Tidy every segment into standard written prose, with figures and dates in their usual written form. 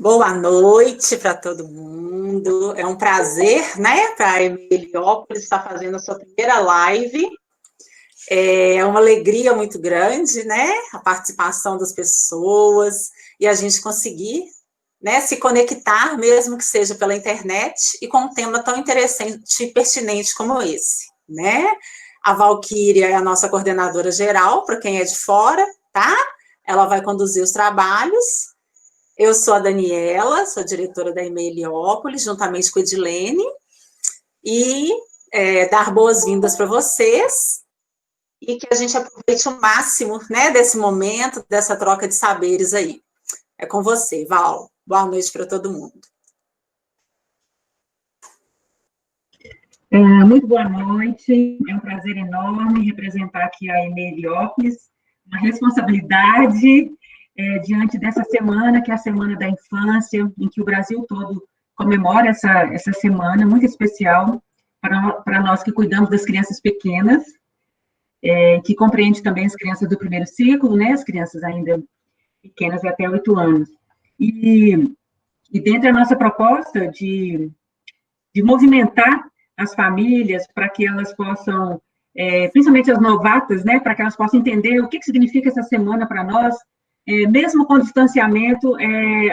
Boa noite para todo mundo. É um prazer, né, para a Heliópolis estar fazendo a sua primeira live. É uma alegria muito grande, né, a participação das pessoas e a gente conseguir, né, se conectar, mesmo que seja pela internet, e com um tema tão interessante e pertinente como esse, né? A Valquíria é a nossa coordenadora geral, para quem é de fora, tá? Ela vai conduzir os trabalhos. Eu sou a Daniela, sou diretora da Heliópolis, juntamente com a Edilene, e dar boas-vindas para vocês, e que a gente aproveite o máximo, né, desse momento, dessa troca de saberes aí. É com você, Val. Boa noite para todo mundo. Muito boa noite, é um prazer enorme representar aqui a Heliópolis, uma responsabilidade diante dessa semana, que é a Semana da Infância, em que o Brasil todo comemora essa semana, muito especial para nós que cuidamos das crianças pequenas, que compreende também as crianças do primeiro ciclo, né, as crianças ainda pequenas até 8 anos. E dentro da nossa proposta de movimentar as famílias para que elas possam, principalmente as novatas, né, para que elas possam entender o que significa essa semana para nós, mesmo com distanciamento,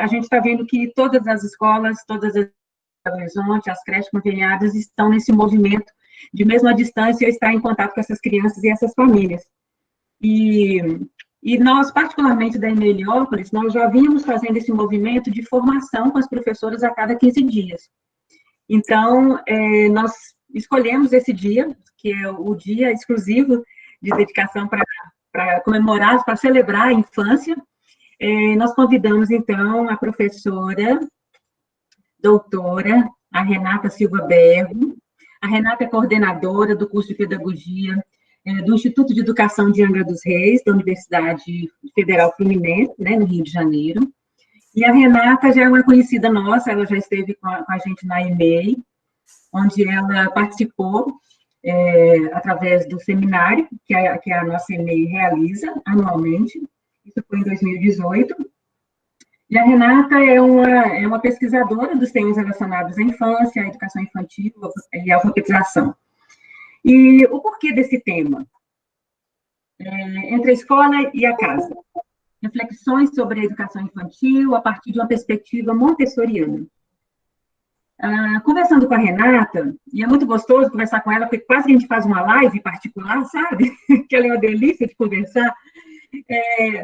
a gente está vendo que todas as escolas, todas as Belo Horizonte, as creches conveniadas estão nesse movimento de, mesmo à distância, estar em contato com essas crianças e essas famílias. E nós, particularmente da Heliópolis, nós já vínhamos fazendo esse movimento de formação com as professoras a cada 15 dias. Então, nós escolhemos esse dia, que é o dia exclusivo de dedicação para comemorar, para celebrar a infância. Nós convidamos, então, a professora, doutora, a Renata Silva Bergo. A Renata é coordenadora do curso de Pedagogia do Instituto de Educação de Angra dos Reis, da Universidade Federal Fluminense, né, no Rio de Janeiro. E a Renata já é uma conhecida nossa, ela já esteve com a gente na EMEI, onde ela participou através do seminário que a nossa EMEI realiza anualmente, isso foi em 2018. E a Renata é uma pesquisadora dos temas relacionados à infância, à educação infantil e à alfabetização. E o porquê desse tema? Entre a escola e a casa. Reflexões sobre a educação infantil a partir de uma perspectiva montessoriana. Conversando com a Renata, e é muito gostoso conversar com ela, porque quase que a gente faz uma live particular, sabe? Que ela é uma delícia de conversar.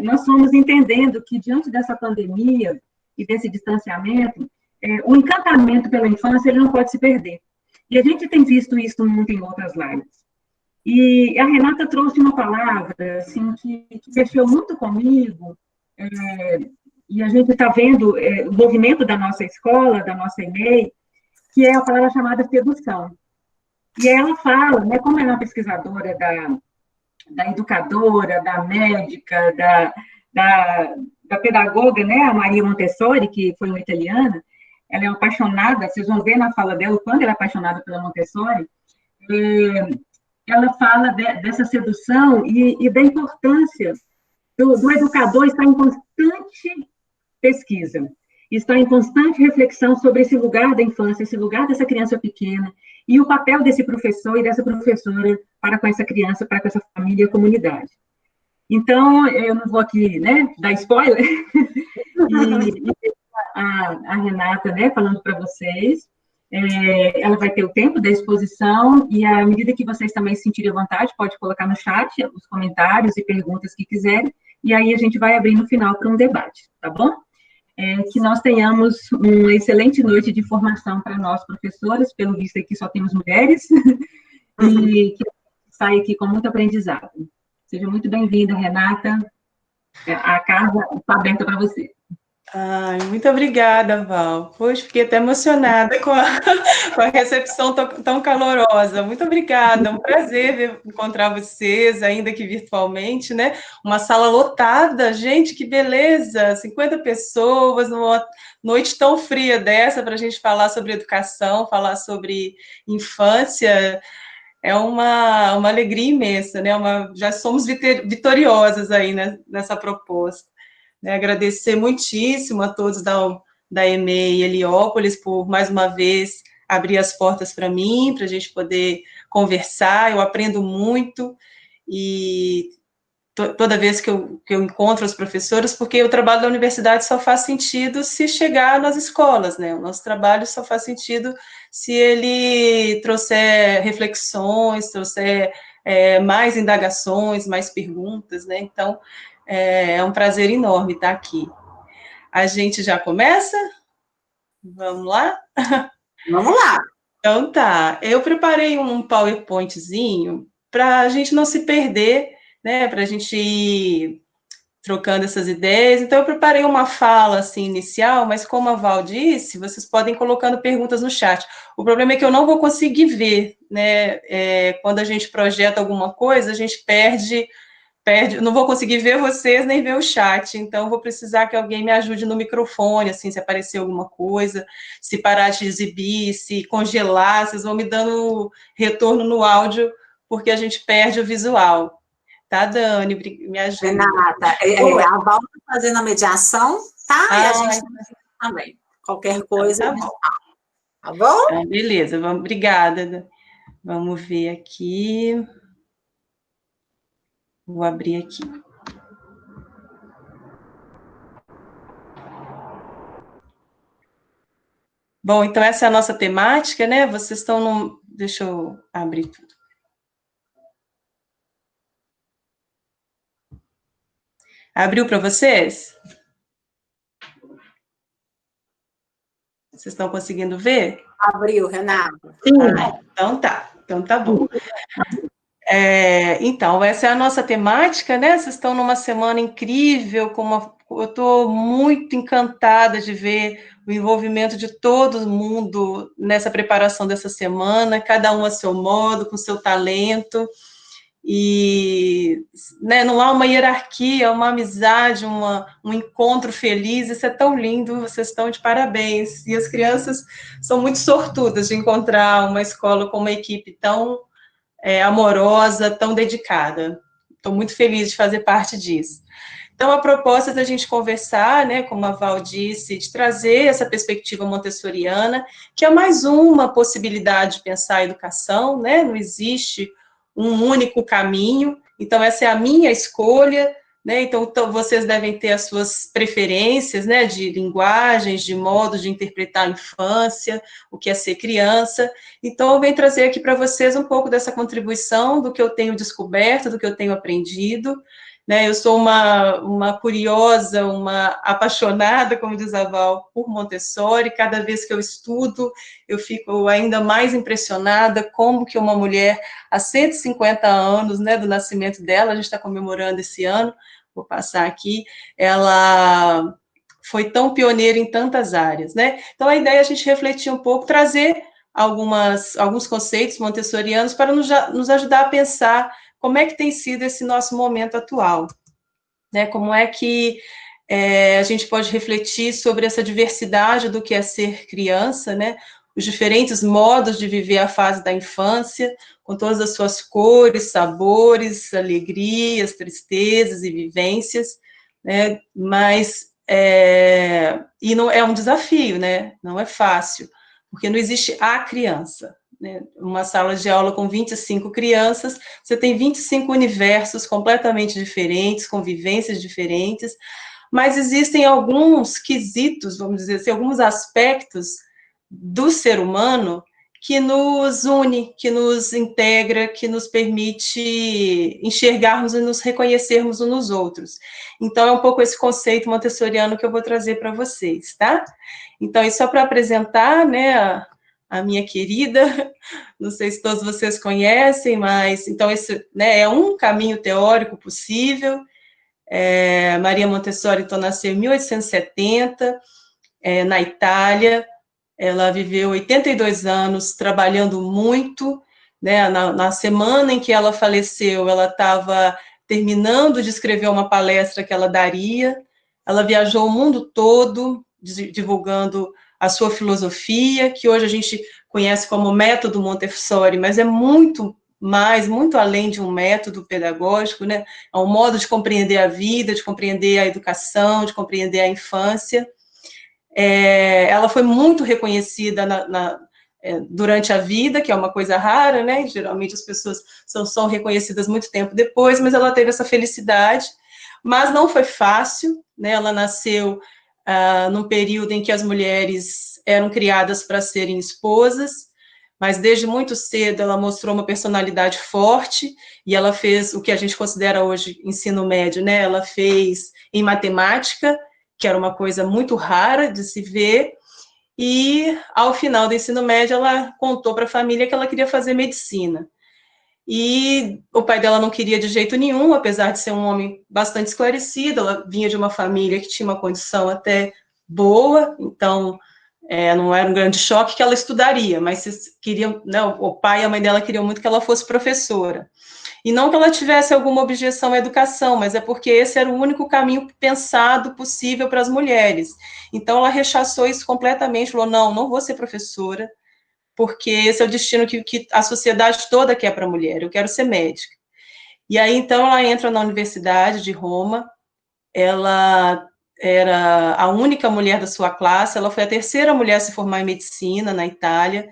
Nós fomos entendendo que, diante dessa pandemia e desse distanciamento, o encantamento pela infância ele não pode se perder. E a gente tem visto isso muito em outras lives. E a Renata trouxe uma palavra assim, que mexeu muito comigo, e a gente está vendo o movimento da nossa escola, da nossa EMEI, que é a palavra chamada sedução. E ela fala, né, como ela é uma pesquisadora da educadora, da médica, da pedagoga, né, a Maria Montessori, que foi uma italiana, ela é apaixonada, vocês vão ver na fala dela o quanto ela é apaixonada pela Montessori, ela fala dessa sedução e da importância do educador estar em constante pesquisa, está em constante reflexão sobre esse lugar da infância, esse lugar dessa criança pequena, e o papel desse professor e dessa professora para com essa criança, para com essa família e a comunidade. Então, eu não vou aqui, né, dar spoiler, e a Renata, né, falando para vocês, ela vai ter o tempo da exposição, e à medida que vocês também se sentirem à vontade, pode colocar no chat os comentários e perguntas que quiserem, e aí a gente vai abrir no final para um debate, tá bom? Que nós tenhamos uma excelente noite de formação para nós, professoras, pelo visto aqui só temos mulheres, e que saia aqui com muito aprendizado. Seja muito bem-vinda, Renata, a casa está aberta para você. Ai, muito obrigada, Val. Poxa, fiquei até emocionada com a recepção tão calorosa. Muito obrigada, é um prazer encontrar vocês, ainda que virtualmente, né? Uma sala lotada, gente, que beleza! 50 pessoas, numa noite tão fria dessa, para a gente falar sobre educação, falar sobre infância. É uma alegria imensa, né? Já somos vitoriosas aí, né, nessa proposta. Agradecer muitíssimo a todos da da EMEI Heliópolis, por mais uma vez abrir as portas para mim, para a gente poder conversar. Eu aprendo muito, e toda vez que eu encontro os professores, porque o trabalho da universidade só faz sentido se chegar nas escolas, né? O nosso trabalho só faz sentido se ele trouxer reflexões, trouxer mais indagações, mais perguntas, né? Então, é um prazer enorme estar aqui. A gente já começa? Vamos lá? Vamos lá. Então tá, eu preparei um PowerPointzinho para a gente não se perder, né, para a gente ir trocando essas ideias. Então eu preparei uma fala assim inicial, mas como a Val disse, vocês podem ir colocando perguntas no chat. O problema é que eu não vou conseguir ver, né, quando a gente projeta alguma coisa, a gente perde, não vou conseguir ver vocês nem ver o chat, então vou precisar que alguém me ajude no microfone, assim, se aparecer alguma coisa, se parar de exibir, se congelar, vocês vão me dando retorno no áudio, porque a gente perde o visual. Tá, Dani? Me ajuda. Renata, a Val está fazendo a mediação, tá? E a gente também. Qualquer coisa, então, tá bom? Ah, beleza, obrigada. Vamos ver aqui. Vou abrir aqui. Bom, então essa é a nossa temática, né? Vocês estão no... Deixa eu abrir tudo. Abriu para vocês? Vocês estão conseguindo ver? Abriu, Renata. Então tá bom. Então, essa é a nossa temática, né? Vocês estão numa semana incrível, eu estou muito encantada de ver o envolvimento de todo mundo nessa preparação dessa semana, cada um a seu modo, com seu talento, e né, não há uma hierarquia, uma amizade, um encontro feliz, isso é tão lindo, vocês estão de parabéns, e as crianças são muito sortudas de encontrar uma escola com uma equipe tão amorosa, tão dedicada. Estou muito feliz de fazer parte disso. Então, a proposta é da gente conversar, né, como a Val disse, de trazer essa perspectiva montessoriana, que é mais uma possibilidade de pensar a educação, né, não existe um único caminho, então essa é a minha escolha, né, então vocês devem ter as suas preferências, né, de linguagens, de modos de interpretar a infância, o que é ser criança, então eu venho trazer aqui para vocês um pouco dessa contribuição, do que eu tenho descoberto, do que eu tenho aprendido, né, eu sou uma curiosa, uma apaixonada, como diz a Val, por Montessori. Cada vez que eu estudo, eu fico ainda mais impressionada como que uma mulher, há 150 anos, né, do nascimento dela, a gente está comemorando esse ano, vou passar aqui, ela foi tão pioneira em tantas áreas, né? Então, a ideia é a gente refletir um pouco, trazer alguns conceitos montessorianos para nos ajudar a pensar como é que tem sido esse nosso momento atual, né? Como é que a gente pode refletir sobre essa diversidade do que é ser criança, né? Os diferentes modos de viver a fase da infância, com todas as suas cores, sabores, alegrias, tristezas e vivências, né? Mas e não é um desafio, né? Não é fácil, porque não existe a criança. Né? Uma sala de aula com 25 crianças, você tem 25 universos completamente diferentes, com vivências diferentes, mas existem alguns quesitos, vamos dizer assim, alguns aspectos do ser humano que nos une, que nos integra, que nos permite enxergarmos e nos reconhecermos uns nos outros. Então, é um pouco esse conceito montessoriano que eu vou trazer para vocês, tá? Então, isso só para apresentar, né, a minha querida, não sei se todos vocês conhecem, mas, então, esse, né, é um caminho teórico possível. Maria Montessori, então, nasceu em 1870, na Itália. Ela viveu 82 anos trabalhando muito, né? Na semana em que ela faleceu, ela estava terminando de escrever uma palestra que ela daria. Ela viajou o mundo todo divulgando a sua filosofia, que hoje a gente conhece como método Montessori, mas é muito mais, muito além de um método pedagógico, né? É um modo de compreender a vida, de compreender a educação, de compreender a infância. Ela foi muito reconhecida durante a vida, que é uma coisa rara, né? Geralmente as pessoas são reconhecidas muito tempo depois, mas ela teve essa felicidade, mas não foi fácil, né? Ela nasceu num período em que as mulheres eram criadas para serem esposas, mas desde muito cedo ela mostrou uma personalidade forte, e ela fez o que a gente considera hoje ensino médio, né? Ela fez em matemática, que era uma coisa muito rara de se ver, e ao final do ensino médio ela contou para a família que ela queria fazer medicina. E o pai dela não queria de jeito nenhum, apesar de ser um homem bastante esclarecido. Ela vinha de uma família que tinha uma condição até boa, então não era um grande choque que ela estudaria, mas se queriam, né, o pai e a mãe dela queriam muito que ela fosse professora. E não que ela tivesse alguma objeção à educação, mas é porque esse era o único caminho pensado possível para as mulheres. Então ela rechaçou isso completamente, falou, não vou ser professora, porque esse é o destino que a sociedade toda quer para a mulher, eu quero ser médica. E aí, então, ela entra na Universidade de Roma, ela era a única mulher da sua classe, ela foi a terceira mulher a se formar em medicina na Itália.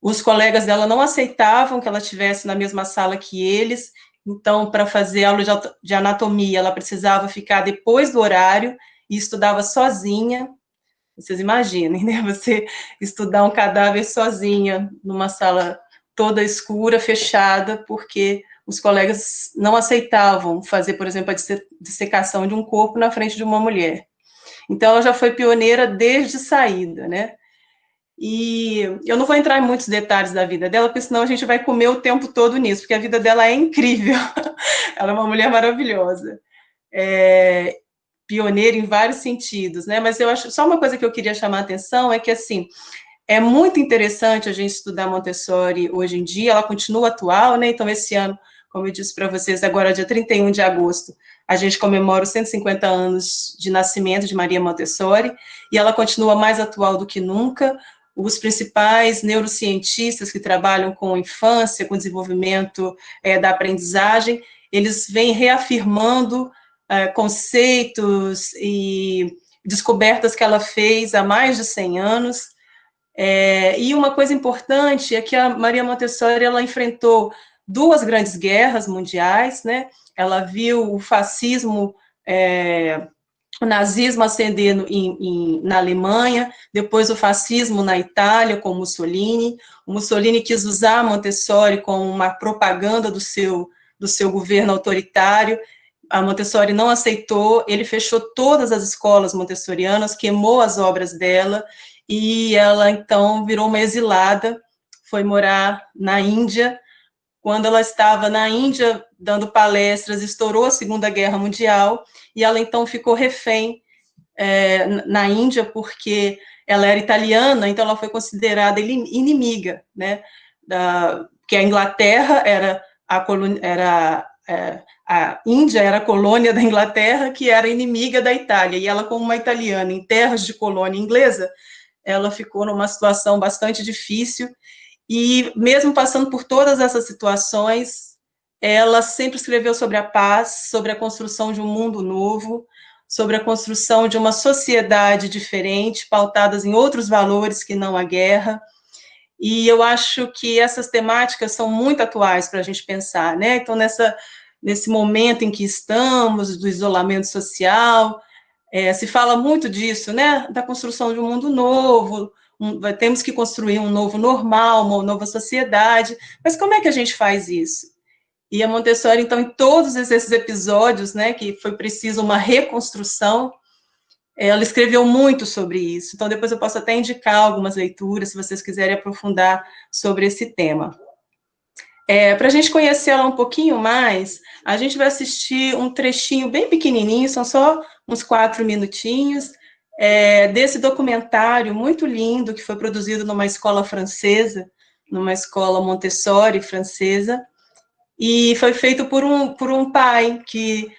Os colegas dela não aceitavam que ela estivesse na mesma sala que eles, então, para fazer aula de anatomia, ela precisava ficar depois do horário e estudava sozinha. Vocês imaginem, né? Você estudar um cadáver sozinha, numa sala toda escura, fechada, porque os colegas não aceitavam fazer, por exemplo, a dissecação de um corpo na frente de uma mulher. Então, ela já foi pioneira desde saída, né? E eu não vou entrar em muitos detalhes da vida dela, porque senão a gente vai comer o tempo todo nisso, porque a vida dela é incrível. Ela é uma mulher maravilhosa. Pioneira em vários sentidos, né? Mas eu acho, só uma coisa que eu queria chamar a atenção é que, assim, é muito interessante a gente estudar Montessori hoje em dia, ela continua atual, né? Então, esse ano, como eu disse para vocês, agora, dia 31 de agosto, a gente comemora os 150 anos de nascimento de Maria Montessori, e ela continua mais atual do que nunca. Os principais neurocientistas que trabalham com infância, com desenvolvimento da aprendizagem, eles vêm reafirmando conceitos e descobertas que ela fez há mais de 100 anos. E uma coisa importante é que a Maria Montessori ela enfrentou duas grandes guerras mundiais, né? Ela viu o fascismo, o nazismo ascendendo na Alemanha, depois o fascismo na Itália com Mussolini. O Mussolini quis usar a Montessori como uma propaganda do seu governo autoritário. A Montessori não aceitou, ele fechou todas as escolas montessorianas, queimou as obras dela, e ela, então, virou uma exilada, foi morar na Índia. Quando ela estava na Índia, dando palestras, estourou a Segunda Guerra Mundial, e ela, então, ficou refém na Índia, porque ela era italiana, então ela foi considerada inimiga, né, que a Inglaterra a Índia era a colônia da Inglaterra, que era inimiga da Itália, e ela, como uma italiana em terras de colônia inglesa, ela ficou numa situação bastante difícil, e mesmo passando por todas essas situações, ela sempre escreveu sobre a paz, sobre a construção de um mundo novo, sobre a construção de uma sociedade diferente, pautadas em outros valores que não a guerra. E eu acho que essas temáticas são muito atuais para a gente pensar, né? Então, nesse momento em que estamos, do isolamento social, se fala muito disso, né? Da construção de um mundo novo, temos que construir um novo normal, uma nova sociedade, mas como é que a gente faz isso? E a Montessori, então, em todos esses episódios, né, que foi preciso uma reconstrução, ela escreveu muito sobre isso. Então, depois eu posso até indicar algumas leituras, se vocês quiserem aprofundar sobre esse tema. Para a gente conhecer ela um pouquinho mais, a gente vai assistir um trechinho bem pequenininho, são só uns 4 minutinhos, desse documentário muito lindo que foi produzido numa escola francesa, numa escola Montessori francesa, e foi feito por um pai que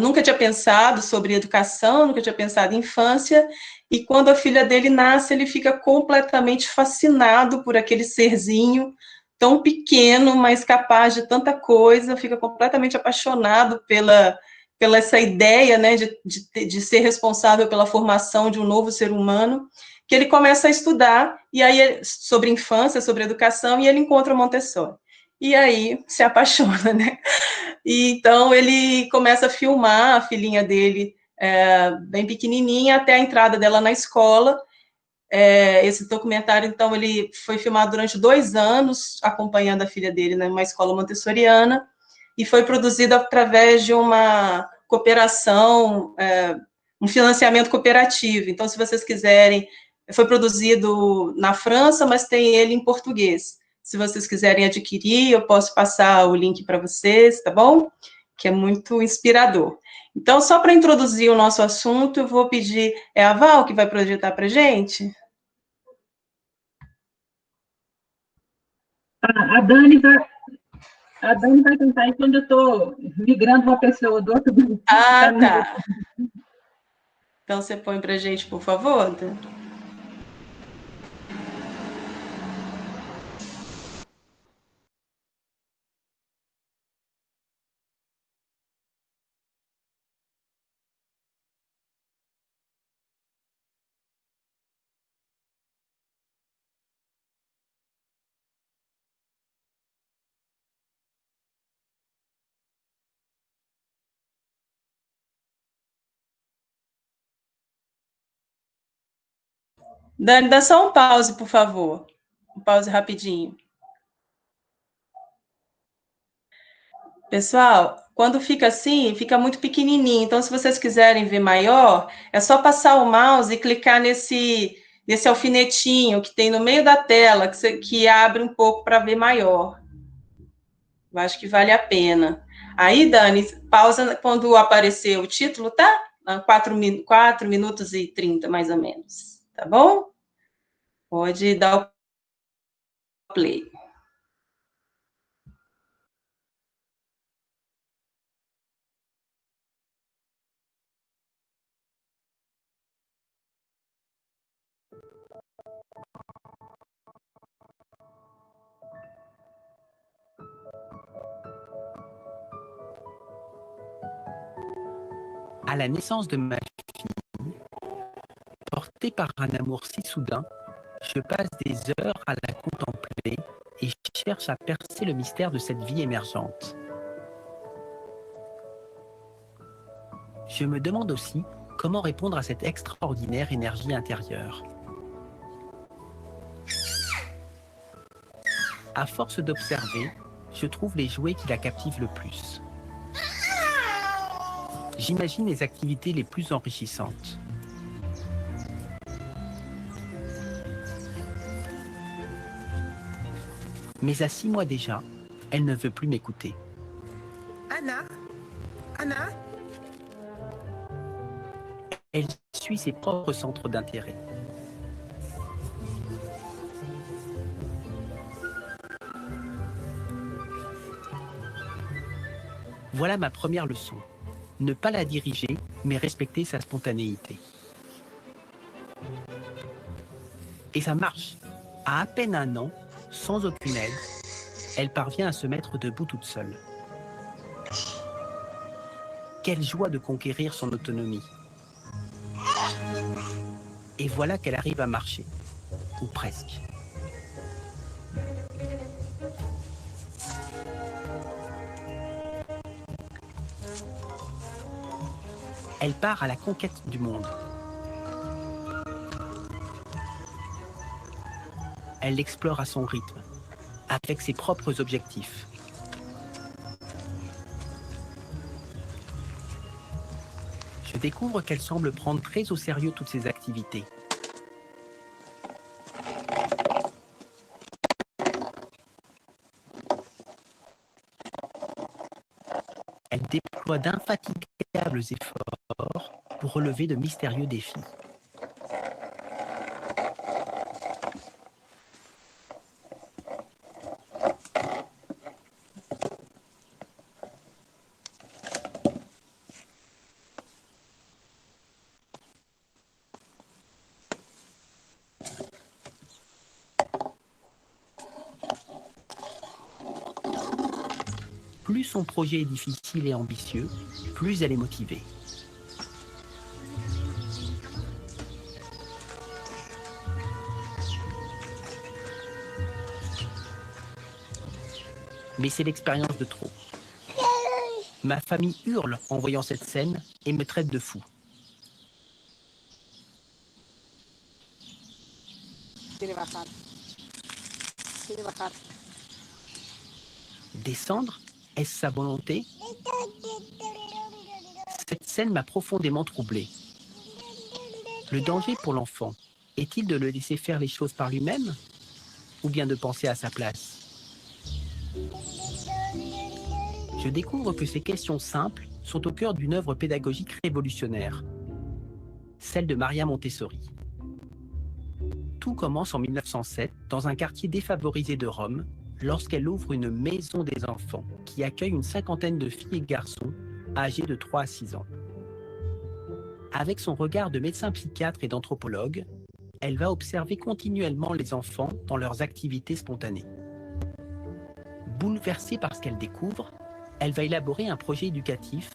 nunca tinha pensado sobre educação, nunca tinha pensado em infância, e quando a filha dele nasce, ele fica completamente fascinado por aquele serzinho tão pequeno, mas capaz de tanta coisa, fica completamente apaixonado pela pela essa ideia, né, de ser responsável pela formação de um novo ser humano, que ele começa a estudar, e aí sobre infância, sobre educação, e ele encontra Montessori. E aí se apaixona, né? E então ele começa a filmar a filhinha dele, bem pequenininha, até a entrada dela na escola. Esse documentário, então, ele foi filmado durante 2 anos, acompanhando a filha dele numa escola montessoriana, e foi produzido através de uma cooperação, um financiamento cooperativo. Então, se vocês quiserem, foi produzido na França, mas tem ele em português. Se vocês quiserem adquirir, eu posso passar o link para vocês, tá bom? Que é muito inspirador. Então, só para introduzir o nosso assunto, eu vou pedir, a Val que vai projetar para a gente? A Dani vai tentar enquanto eu estou migrando uma pessoa do outro grupo. Ah, tá. Então, você põe para a gente, por favor, Dan? Dani, dá só um pause, por favor. Um pause rapidinho. Pessoal, quando fica assim, fica muito pequenininho. Então, se vocês quiserem ver maior, é só passar o mouse e clicar nesse alfinetinho que tem no meio da tela, que abre um pouco para ver maior. Eu acho que vale a pena. Aí, Dani, pausa quando aparecer o título, tá? 4 minutos e 30, mais ou menos. Tá bom? Pode dar o play. À la naissance de ma fille, portée par un amour si soudain, je passe des heures à la contempler et cherche à percer le mystère de cette vie émergente. Je me demande aussi comment répondre à cette extraordinaire énergie intérieure. À force d'observer, je trouve les jouets qui la captivent le plus. J'imagine les activités les plus enrichissantes. Mais à 6 mois déjà, elle ne veut plus m'écouter. Anna? Anna? Elle suit ses propres centres d'intérêt. Voilà ma première leçon. Ne pas la diriger, mais respecter sa spontanéité. Et ça marche. À peine 1 an, sans aucune aide, elle parvient à se mettre debout toute seule. Quelle joie de conquérir son autonomie. Et voilà qu'elle arrive à marcher, ou presque. Elle part à la conquête du monde. Elle l'explore à son rythme, avec ses propres objectifs. Je découvre qu'elle semble prendre très au sérieux toutes ses activités. Elle déploie d'infatigables efforts pour relever de mystérieux défis. plus son projet est difficile et ambitieux, plus elle est motivée. Mais c'est l'expérience de trop. Ma famille hurle en voyant cette scène et me traite de fou. Descendre, est-ce sa volonté? Cette scène m'a profondément troublé. Le danger pour l'enfant est-il de le laisser faire les choses par lui-même ou bien de penser à sa place? Je découvre que ces questions simples sont au cœur d'une œuvre pédagogique révolutionnaire, celle de Maria Montessori. Tout commence en 1907 dans un quartier défavorisé de Rome, lorsqu'elle ouvre une maison des enfants qui accueille une cinquantaine de filles et garçons âgés de 3 à 6 ans. Avec son regard de médecin psychiatre et d'anthropologue, elle va observer continuellement les enfants dans leurs activités spontanées. Bouleversée par ce qu'elle découvre, elle va élaborer un projet éducatif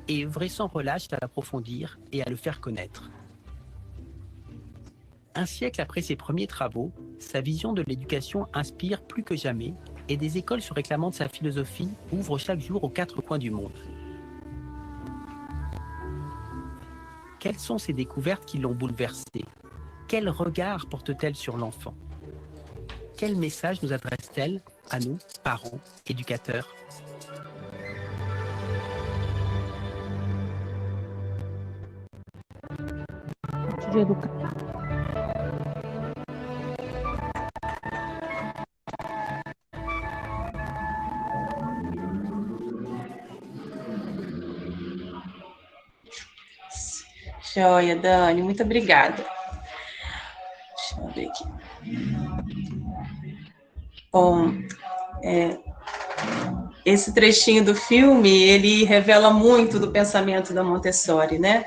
et œuvrer sans relâche à l'approfondir et à le faire connaître. Un siècle après ses premiers travaux, sa vision de l'éducation inspire plus que jamais et des écoles se réclamant de sa philosophie ouvrent chaque jour aux 4 coins du monde. Quelles sont ces découvertes qui l'ont bouleversée? Quel regard porte-t-elle sur l'enfant? Quel message nous adresse-t-elle à nous, parents, éducateurs? Joia, Dani, muito obrigada. Deixa eu ver aqui. Bom, esse trechinho do filme, ele revela muito do pensamento da Montessori, né?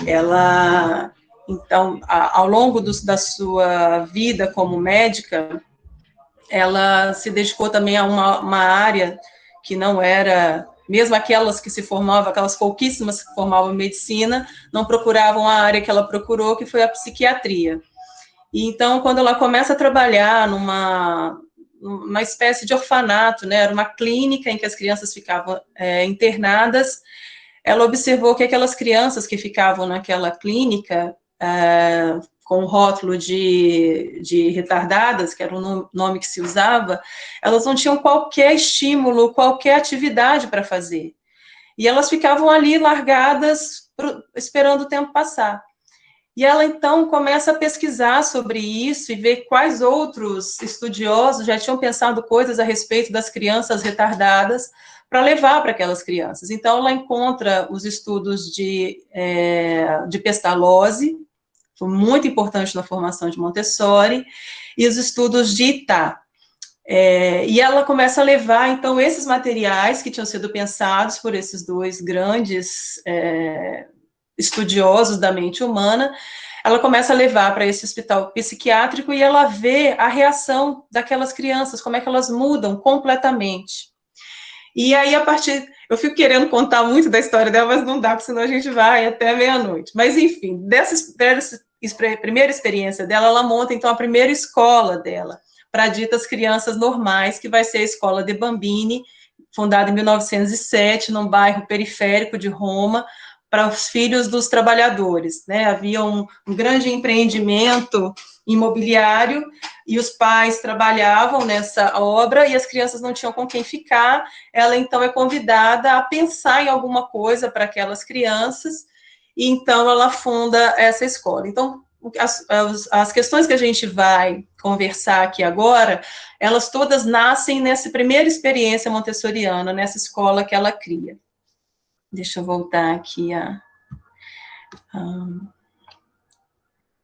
Ela, então, ao longo da sua vida como médica, ela se dedicou também a uma área que não era, mesmo aquelas que se formavam, aquelas pouquíssimas que formavam medicina, não procuravam a área que ela procurou, que foi a psiquiatria. E então, quando ela começa a trabalhar numa espécie de orfanato, né, era uma clínica em que as crianças ficavam internadas, ela observou que aquelas crianças que ficavam naquela clínica, com o rótulo de retardadas, que era o nome que se usava, elas não tinham qualquer estímulo, qualquer atividade para fazer. E elas ficavam ali largadas, esperando o tempo passar. E ela, então, começa a pesquisar sobre isso e ver quais outros estudiosos já tinham pensado coisas a respeito das crianças retardadas para levar para aquelas crianças. Então, ela encontra os estudos de Pestalozzi, foi muito importante na formação de Montessori, e os estudos de Itá. E ela começa a levar, então, esses materiais que tinham sido pensados por esses dois grandes estudiosos da mente humana, ela começa a levar para esse hospital psiquiátrico e ela vê a reação daquelas crianças, como é que elas mudam completamente. E aí, eu fico querendo contar muito da história dela, mas não dá, porque senão a gente vai até meia-noite. Mas, enfim, dessa primeira experiência dela, ela monta, então, a primeira escola dela, para ditas crianças normais, que vai ser a Escola de Bambini, fundada em 1907, num bairro periférico de Roma, para os filhos dos trabalhadores, né? Havia um grande empreendimento imobiliário e os pais trabalhavam nessa obra e as crianças não tinham com quem ficar. Ela, então, é convidada a pensar em alguma coisa para aquelas crianças e, então, ela funda essa escola. Então, as questões que a gente vai conversar aqui agora, elas todas nascem nessa primeira experiência montessoriana, nessa escola que ela cria. Deixa eu voltar aqui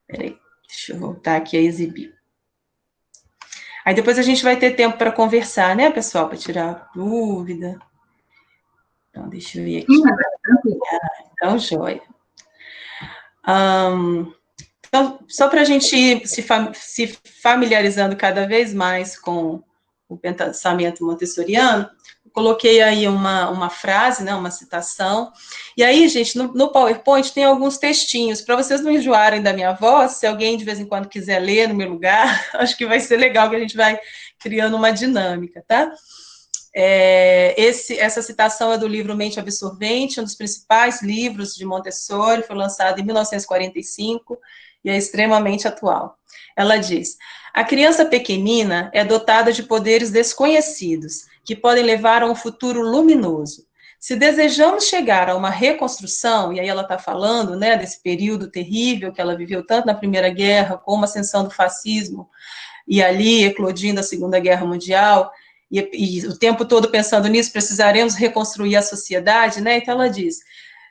peraí, deixa eu voltar aqui a exibir. Aí depois a gente vai ter tempo para conversar, né, pessoal, para tirar dúvida. Então, deixa eu ir aqui. Então, joia. Então, só para a gente ir se familiarizando cada vez mais com o pensamento montessoriano, coloquei aí uma frase, né, uma citação, e aí, gente, no PowerPoint tem alguns textinhos, para vocês não enjoarem da minha voz, se alguém de vez em quando quiser ler no meu lugar, acho que vai ser legal, que a gente vai criando uma dinâmica, tá? Essa citação é do livro Mente Absorvente, um dos principais livros de Montessori, foi lançado em 1945 e é extremamente atual. Ela diz: a criança pequenina é dotada de poderes desconhecidos, que podem levar a um futuro luminoso. Se desejamos chegar a uma reconstrução, e aí ela está falando, né, desse período terrível que ela viveu tanto na Primeira Guerra, como a ascensão do fascismo, e ali eclodindo a Segunda Guerra Mundial, e o tempo todo pensando nisso, precisaremos reconstruir a sociedade, né? Então ela diz: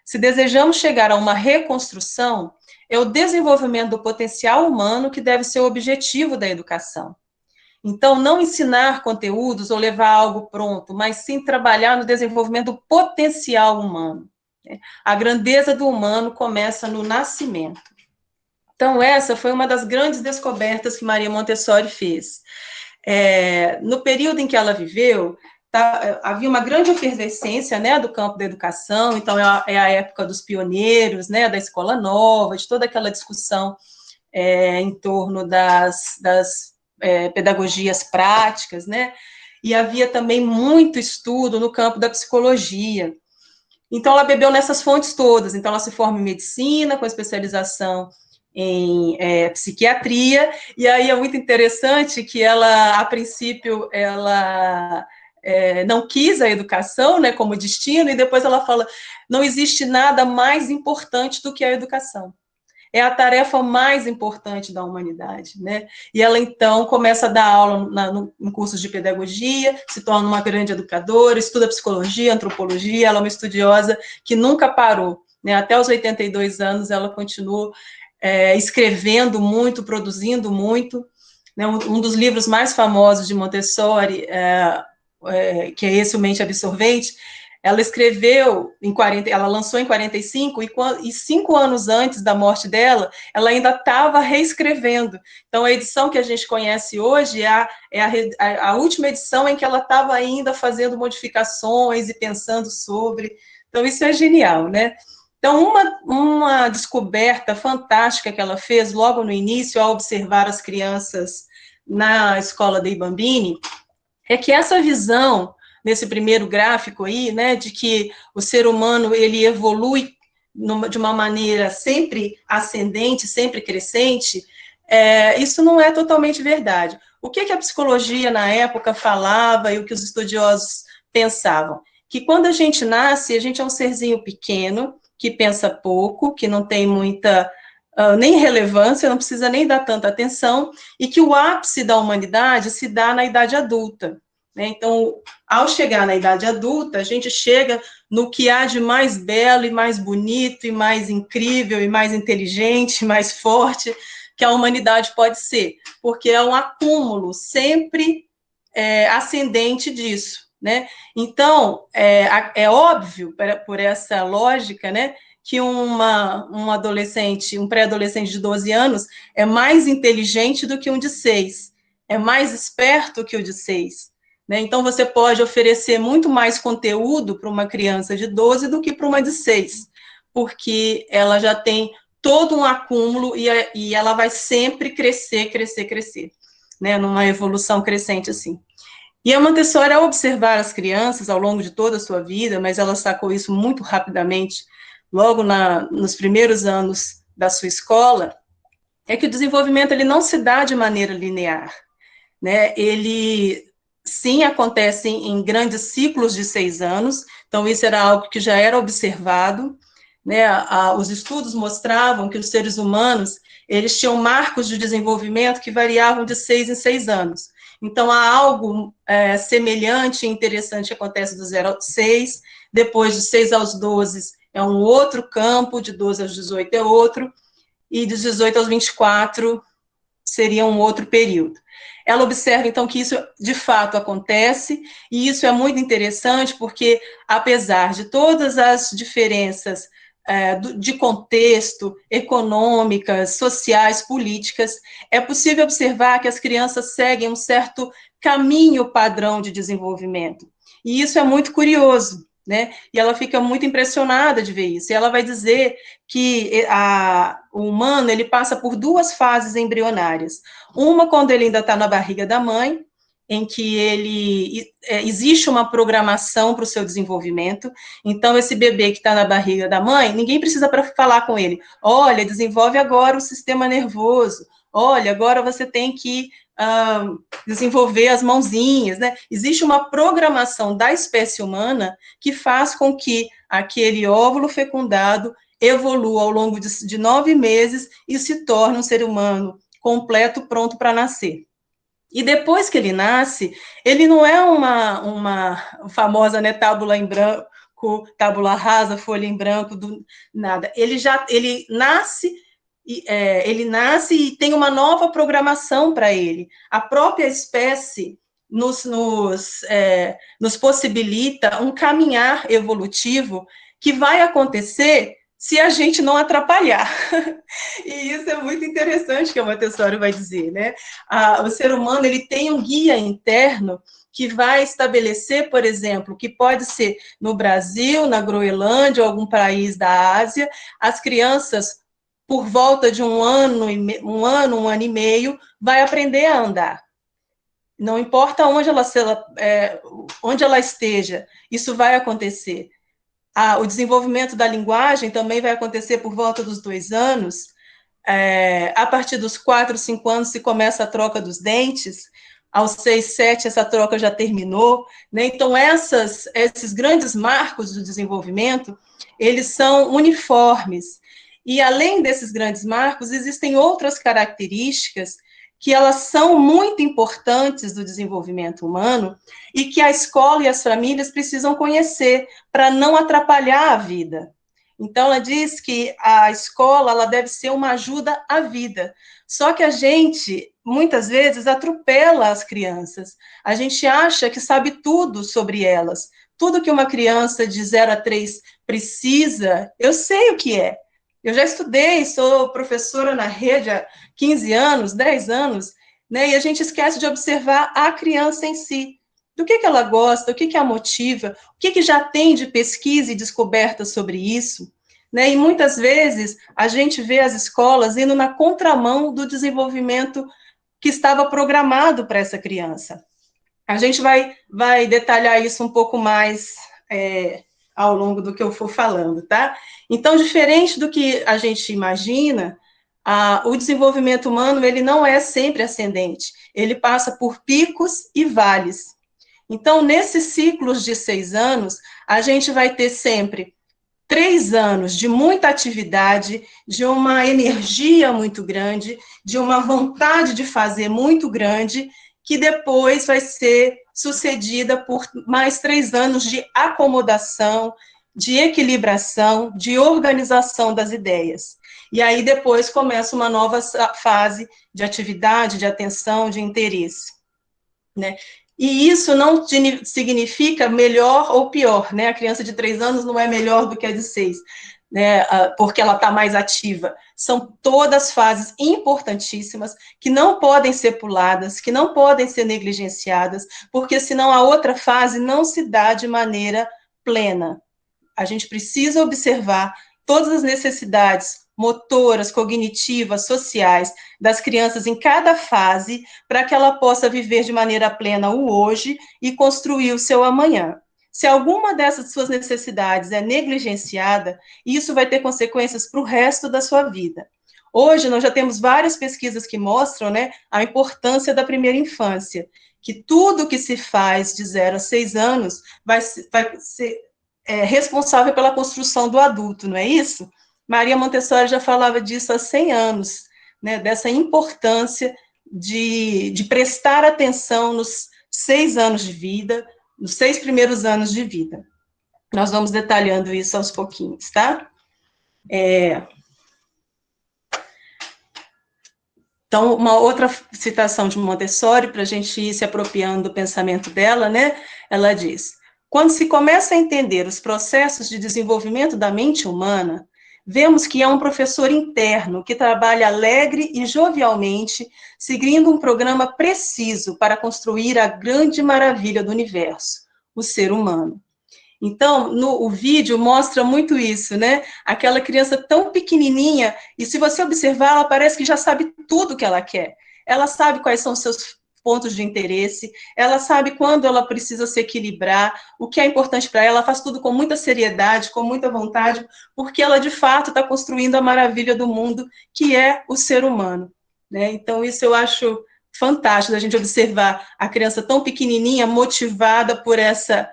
se desejamos chegar a uma reconstrução, é o desenvolvimento do potencial humano que deve ser o objetivo da educação. Então, não ensinar conteúdos ou levar algo pronto, mas sim trabalhar no desenvolvimento do potencial humano. A grandeza do humano começa no nascimento. Então, essa foi uma das grandes descobertas que Maria Montessori fez. No período em que ela viveu, havia uma grande efervescência, né, do campo da educação, então é a época dos pioneiros, né, da escola nova, de toda aquela discussão em torno das pedagogias práticas, né, e havia também muito estudo no campo da psicologia. Então, ela bebeu nessas fontes todas, então ela se forma em medicina, com especialização em psiquiatria, e aí é muito interessante que ela, a princípio, ela não quis a educação, né, como destino, e depois ela fala: não existe nada mais importante do que a educação. É a tarefa mais importante da humanidade, né? E ela, então, começa a dar aula em cursos de pedagogia, se torna uma grande educadora, estuda psicologia, antropologia, ela é uma estudiosa que nunca parou, né? Até os 82 anos, ela continua escrevendo muito, produzindo muito, né? Um dos livros mais famosos de Montessori, que é esse, o Mente Absorvente, ela escreveu ela lançou em 45, e 5 anos antes da morte dela, ela ainda estava reescrevendo. Então, a edição que a gente conhece hoje é a última edição em que ela estava ainda fazendo modificações e pensando sobre. Então, isso é genial, né? Então, uma descoberta fantástica que ela fez logo no início, ao observar as crianças na escola dei Bambini, é que essa visão, nesse primeiro gráfico aí, né, de que o ser humano, ele evolui de uma maneira sempre ascendente, sempre crescente, isso não é totalmente verdade. O que a psicologia na época falava e o que os estudiosos pensavam? Que quando a gente nasce, a gente é um serzinho pequeno, que pensa pouco, que não tem muita nem relevância, não precisa nem dar tanta atenção, e que o ápice da humanidade se dá na idade adulta, né? Então, ao chegar na idade adulta, a gente chega no que há de mais belo e mais bonito e mais incrível e mais inteligente, mais forte que a humanidade pode ser, porque é um acúmulo sempre ascendente disso, né? Então, é óbvio, por essa lógica, né, que um adolescente, um pré-adolescente de 12 anos é mais inteligente do que um de 6, é mais esperto que o de 6. Né? Então, você pode oferecer muito mais conteúdo para uma criança de 12 do que para uma de 6, porque ela já tem todo um acúmulo e ela vai sempre crescer, né? Numa evolução crescente assim. E a Montessori, ao observar as crianças ao longo de toda a sua vida, mas ela sacou isso muito rapidamente, logo nos primeiros anos da sua escola, é que o desenvolvimento ele não se dá de maneira linear, né? Ele, sim, acontece em grandes ciclos de 6 anos, então isso era algo que já era observado, né? Os estudos mostravam que os seres humanos, eles tinham marcos de desenvolvimento que variavam de 6 em 6 anos. Então, há algo semelhante e interessante que acontece do 0 aos 6, depois de 6 aos 12 é um outro campo, de 12 aos 18 é outro, e de 18 aos 24 seria um outro período. Ela observa, então, que isso de fato acontece, e isso é muito interessante, porque, apesar de todas as diferenças de contexto, econômicas, sociais, políticas, é possível observar que as crianças seguem um certo caminho padrão de desenvolvimento. E isso é muito curioso, né? E ela fica muito impressionada de ver isso. E ela vai dizer que o humano, ele passa por 2 fases embrionárias. Uma quando ele ainda está na barriga da mãe, em que existe uma programação para o seu desenvolvimento. Então, esse bebê que está na barriga da mãe, ninguém precisa para falar com ele, olha, desenvolve agora o sistema nervoso, olha, agora você tem que desenvolver as mãozinhas, né? Existe uma programação da espécie humana que faz com que aquele óvulo fecundado evolua ao longo de 9 meses e se torne um ser humano completo, pronto para nascer. E depois que ele nasce, ele não é uma famosa, né, tábula em branco, tábula rasa, folha em branco, nada. Ele nasce e tem uma nova programação para ele. A própria espécie nos possibilita um caminhar evolutivo que vai acontecer se a gente não atrapalhar. E isso é muito interessante que a Montessori vai dizer, né? O ser humano, ele tem um guia interno que vai estabelecer, por exemplo, que pode ser no Brasil, na Groenlândia, ou algum país da Ásia, as crianças, por volta de um ano e meio, vai aprender a andar. Não importa onde ela esteja, isso vai acontecer. O desenvolvimento da linguagem também vai acontecer por volta dos 2 anos. A partir dos 4, 5 anos se começa a troca dos dentes, aos 6, 7 essa troca já terminou, né? Então esses grandes marcos do desenvolvimento, eles são uniformes, e além desses grandes marcos, existem outras características que elas são muito importantes do desenvolvimento humano e que a escola e as famílias precisam conhecer para não atrapalhar a vida. Então, ela diz que a escola ela deve ser uma ajuda à vida. Só que a gente, muitas vezes, atropela as crianças. A gente acha que sabe tudo sobre elas. Tudo que uma criança de 0 a 3 precisa, eu sei o que é. Eu já estudei, sou professora na rede há 15 anos, 10 anos, né? E a gente esquece de observar a criança em si. Do que ela gosta, o que a motiva, o que já tem de pesquisa e descoberta sobre isso, né? E muitas vezes a gente vê as escolas indo na contramão do desenvolvimento que estava programado para essa criança. A gente vai detalhar isso um pouco mais ao longo do que eu for falando, tá? Então, diferente do que a gente imagina, o desenvolvimento humano, ele não é sempre ascendente, ele passa por picos e vales. Então, nesses ciclos de 6 anos, a gente vai ter sempre 3 anos de muita atividade, de uma energia muito grande, de uma vontade de fazer muito grande, que depois vai ser sucedida por mais 3 anos de acomodação, de equilibração, de organização das ideias. E aí depois começa uma nova fase de atividade, de atenção, de interesse, né? E isso não significa melhor ou pior, né? A criança de 3 anos não é melhor do que a de 6, né? Porque ela está mais ativa. São todas fases importantíssimas que não podem ser puladas, que não podem ser negligenciadas, porque senão a outra fase não se dá de maneira plena. A gente precisa observar todas as necessidades motoras, cognitivas, sociais das crianças em cada fase, para que ela possa viver de maneira plena o hoje e construir o seu amanhã. Se alguma dessas suas necessidades é negligenciada, isso vai ter consequências para o resto da sua vida. Hoje, nós já temos várias pesquisas que mostram, né, a importância da primeira infância, que tudo que se faz de 0 a 6 anos vai ser responsável pela construção do adulto, não é isso? Maria Montessori já falava disso há 100 anos, né, dessa importância de prestar atenção nos 6 anos de vida, nos 6 primeiros anos de vida. Nós vamos detalhando isso aos pouquinhos, tá? Então, uma outra citação de Montessori, para a gente ir se apropriando do pensamento dela, né? Ela diz: quando se começa a entender os processos de desenvolvimento da mente humana, vemos que é um professor interno que trabalha alegre e jovialmente, seguindo um programa preciso para construir a grande maravilha do universo, o ser humano. Então, o vídeo mostra muito isso, né? Aquela criança tão pequenininha, e se você observar, ela parece que já sabe tudo o que ela quer. Ela sabe quais são os seus pontos de interesse, ela sabe quando ela precisa se equilibrar, o que é importante para ela, faz tudo com muita seriedade, com muita vontade, porque ela, de fato, está construindo a maravilha do mundo, que é o ser humano, né? Então, isso eu acho fantástico, a gente observar a criança tão pequenininha, motivada por esse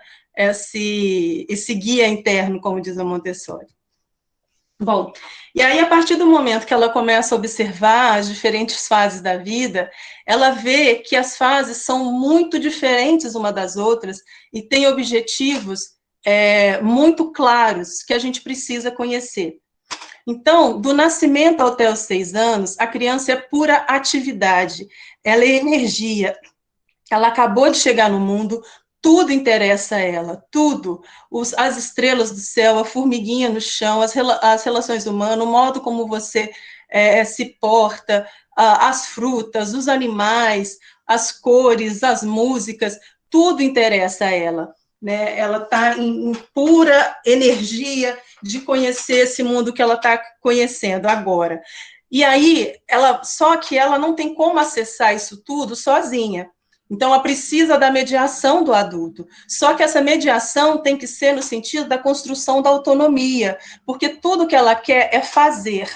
guia interno, como diz a Montessori. Bom, e aí, a partir do momento que ela começa a observar as diferentes fases da vida, ela vê que as fases são muito diferentes uma das outras e têm objetivos muito claros que a gente precisa conhecer. Então, do nascimento até os 6 anos, a criança é pura atividade, ela é energia, ela acabou de chegar no mundo, tudo interessa a ela, tudo. As estrelas do céu, a formiguinha no chão, as relações humanas, o modo como você se porta, as frutas, os animais, as cores, as músicas, tudo interessa a ela, né? Ela está em pura energia de conhecer esse mundo que ela está conhecendo agora. E aí, só que ela não tem como acessar isso tudo sozinha. Então, ela precisa da mediação do adulto. Só que essa mediação tem que ser no sentido da construção da autonomia, porque tudo que ela quer é fazer.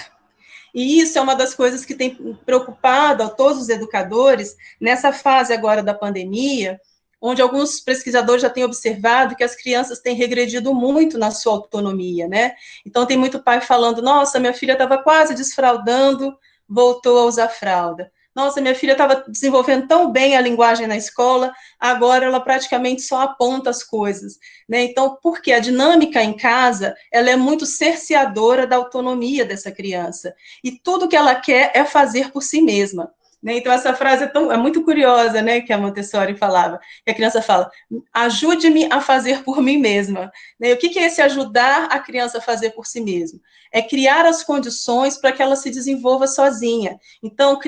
E isso é uma das coisas que tem preocupado a todos os educadores nessa fase agora da pandemia, onde alguns pesquisadores já têm observado que as crianças têm regredido muito na sua autonomia, né? Então, tem muito pai falando, nossa, minha filha estava quase desfraldando, voltou a usar fralda. Nossa, minha filha estava desenvolvendo tão bem a linguagem na escola, agora ela praticamente só aponta as coisas, né? Então, porque a dinâmica em casa, ela é muito cerceadora da autonomia dessa criança, e tudo que ela quer é fazer por si mesma, né? Então, essa frase é muito curiosa, né, que a Montessori falava, que a criança fala, ajude-me a fazer por mim mesma, né? O que é esse ajudar a criança a fazer por si mesma? É criar as condições para que ela se desenvolva sozinha. Então,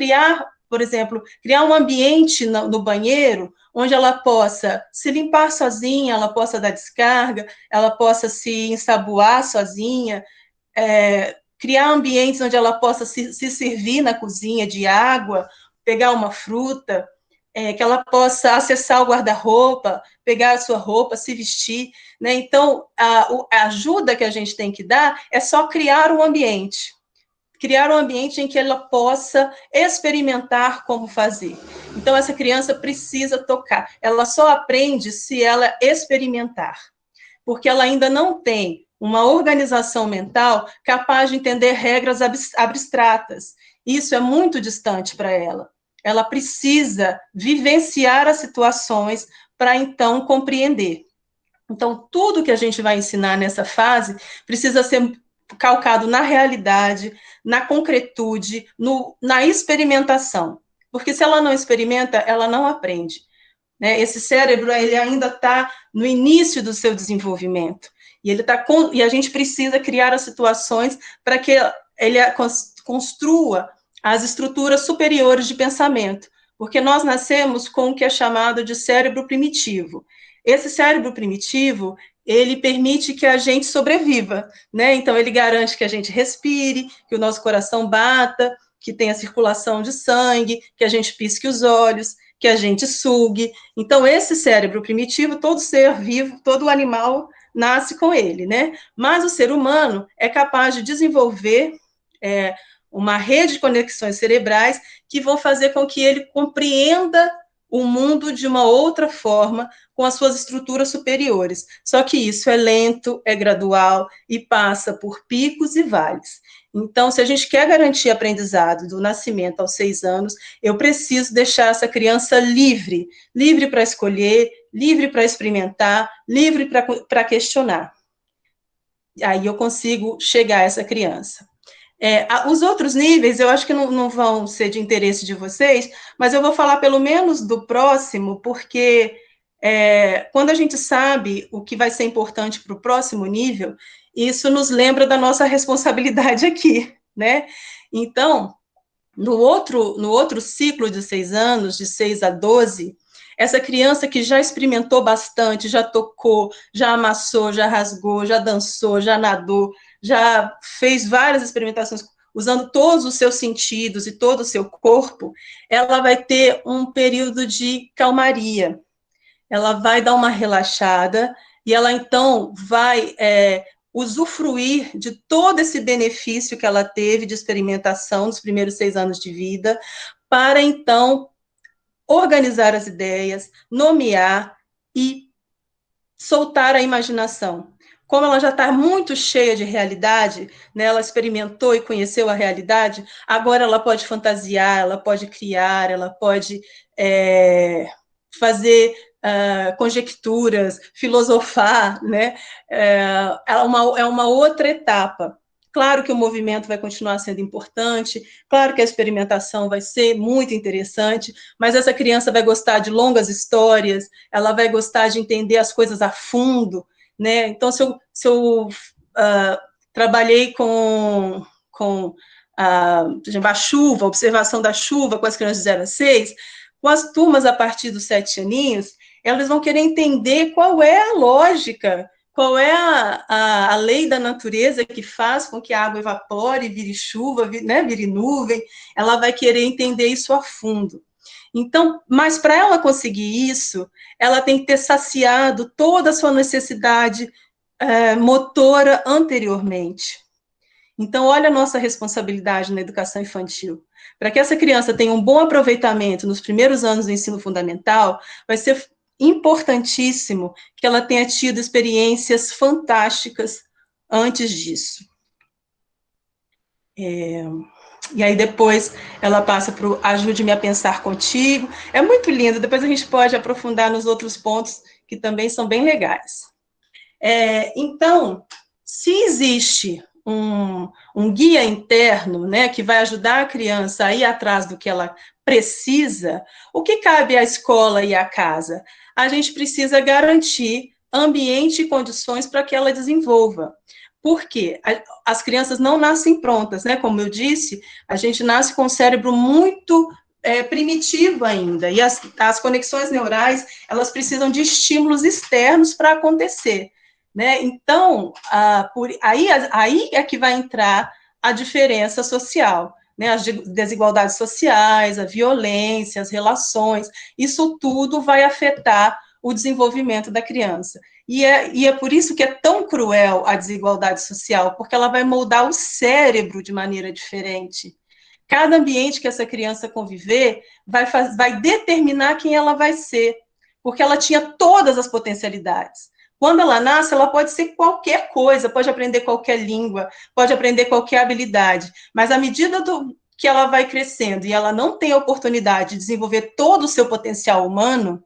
por exemplo, criar um ambiente no banheiro onde ela possa se limpar sozinha, ela possa dar descarga, ela possa se ensaboar sozinha, criar ambientes onde ela possa se servir na cozinha de água, pegar uma fruta, que ela possa acessar o guarda-roupa, pegar a sua roupa, se vestir, né? Então, a ajuda que a gente tem que dar é só criar um ambiente em que ela possa experimentar como fazer. Então, essa criança precisa tocar. Ela só aprende se ela experimentar, porque ela ainda não tem uma organização mental capaz de entender regras abstratas. Isso é muito distante para ela. Ela precisa vivenciar as situações para, então, compreender. Então, tudo que a gente vai ensinar nessa fase precisa ser calcado na realidade, na concretude, na experimentação. Porque se ela não experimenta, ela não aprende, né? Esse cérebro, ele ainda está no início do seu desenvolvimento. E a gente precisa criar as situações para que ele construa as estruturas superiores de pensamento. Porque nós nascemos com o que é chamado de cérebro primitivo. Esse cérebro primitivo, ele permite que a gente sobreviva, né? Então, ele garante que a gente respire, que o nosso coração bata, que tenha circulação de sangue, que a gente pisque os olhos, que a gente sugue. Então, esse cérebro primitivo, todo ser vivo, todo animal nasce com ele, né? Mas o ser humano é capaz de desenvolver uma rede de conexões cerebrais que vão fazer com que ele compreenda o mundo de uma outra forma, com as suas estruturas superiores. Só que isso é lento, é gradual e passa por picos e vales. Então, se a gente quer garantir aprendizado do nascimento aos 6 anos, eu preciso deixar essa criança livre para escolher, livre para experimentar, livre para questionar. Aí eu consigo chegar a essa criança. Os outros níveis, eu acho que não vão ser de interesse de vocês, mas eu vou falar pelo menos do próximo, porque quando a gente sabe o que vai ser importante para o próximo nível, isso nos lembra da nossa responsabilidade aqui, né? Então, no outro ciclo de 6 anos, de 6 a 12, essa criança que já experimentou bastante, já tocou, já amassou, já rasgou, já dançou, já nadou, já fez várias experimentações usando todos os seus sentidos e todo o seu corpo, ela vai ter um período de calmaria. Ela vai dar uma relaxada e ela, então, vai usufruir de todo esse benefício que ela teve de experimentação nos primeiros 6 anos de vida, para, então, organizar as ideias, nomear e soltar a imaginação. Como ela já está muito cheia de realidade, né, ela experimentou e conheceu a realidade, agora ela pode fantasiar, ela pode criar, ela pode fazer conjecturas, filosofar, né? É uma outra etapa. Claro que o movimento vai continuar sendo importante, claro que a experimentação vai ser muito interessante, mas essa criança vai gostar de longas histórias, ela vai gostar de entender as coisas a fundo, né? Então, se eu trabalhei com por exemplo, a chuva, a observação da chuva com as crianças de 0 a 6, com as turmas a partir dos 7 aninhos, elas vão querer entender qual é a lógica, qual é a lei da natureza que faz com que a água evapore, vire chuva, vire nuvem. Ela vai querer entender isso a fundo. Então, mas para ela conseguir isso, ela tem que ter saciado toda a sua necessidade motora anteriormente. Então, olha a nossa responsabilidade na educação infantil. Para que essa criança tenha um bom aproveitamento nos primeiros anos do ensino fundamental, vai ser importantíssimo que ela tenha tido experiências fantásticas antes disso. E aí depois ela passa para o Ajude-me a Pensar Contigo. É muito lindo, depois a gente pode aprofundar nos outros pontos que também são bem legais. Então, se existe um guia interno, né, que vai ajudar a criança a ir atrás do que ela precisa, o que cabe à escola e à casa? A gente precisa garantir ambiente e condições para que ela desenvolva. Por quê? As crianças não nascem prontas, né? Como eu disse, a gente nasce com o cérebro muito primitivo ainda, e as conexões neurais, elas precisam de estímulos externos para acontecer. Né? Então, aí é que vai entrar a diferença social, né? As desigualdades sociais, a violência, as relações, isso tudo vai afetar o desenvolvimento da criança. E é por isso que é tão cruel a desigualdade social, porque ela vai moldar o cérebro de maneira diferente. Cada ambiente que essa criança conviver vai determinar quem ela vai ser, porque ela tinha todas as potencialidades. Quando ela nasce, ela pode ser qualquer coisa, pode aprender qualquer língua, pode aprender qualquer habilidade, mas à medida que ela vai crescendo e ela não tem a oportunidade de desenvolver todo o seu potencial humano,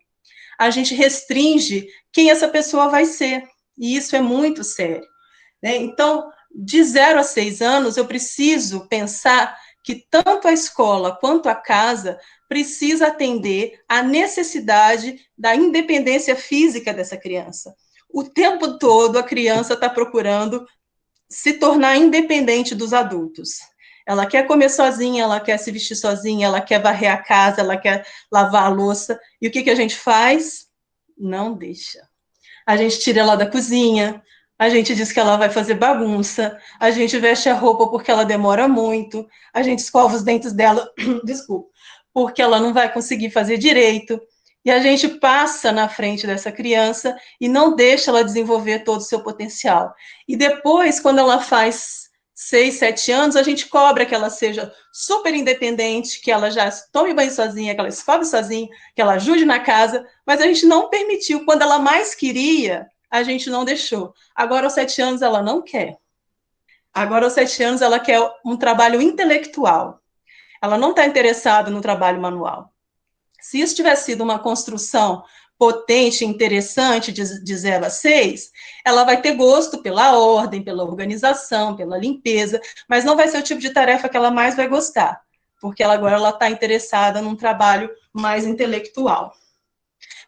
a gente restringe quem essa pessoa vai ser, e isso é muito sério. Né? Então, de 0 a 6 anos, eu preciso pensar que tanto a escola quanto a casa precisa atender à necessidade da independência física dessa criança. O tempo todo a criança está procurando se tornar independente dos adultos. Ela quer comer sozinha, ela quer se vestir sozinha, ela quer varrer a casa, ela quer lavar a louça. E o que a gente faz? Não deixa. A gente tira ela da cozinha, a gente diz que ela vai fazer bagunça, a gente veste a roupa porque ela demora muito, a gente escova os dentes dela, desculpa, porque ela não vai conseguir fazer direito. E a gente passa na frente dessa criança e não deixa ela desenvolver todo o seu potencial. E depois, quando ela faz 6, 7 anos, a gente cobra que ela seja super independente, que ela já tome banho sozinha, que ela escove sozinha, que ela ajude na casa, mas a gente não permitiu. Quando ela mais queria, a gente não deixou. Agora, aos 7 anos, ela não quer. Agora, aos 7 anos, ela quer um trabalho intelectual. Ela não está interessada no trabalho manual. Se isso tivesse sido uma construção potente, interessante, de 0 a 6, ela vai ter gosto pela ordem, pela organização, pela limpeza, mas não vai ser o tipo de tarefa que ela mais vai gostar, porque agora ela está interessada num trabalho mais intelectual.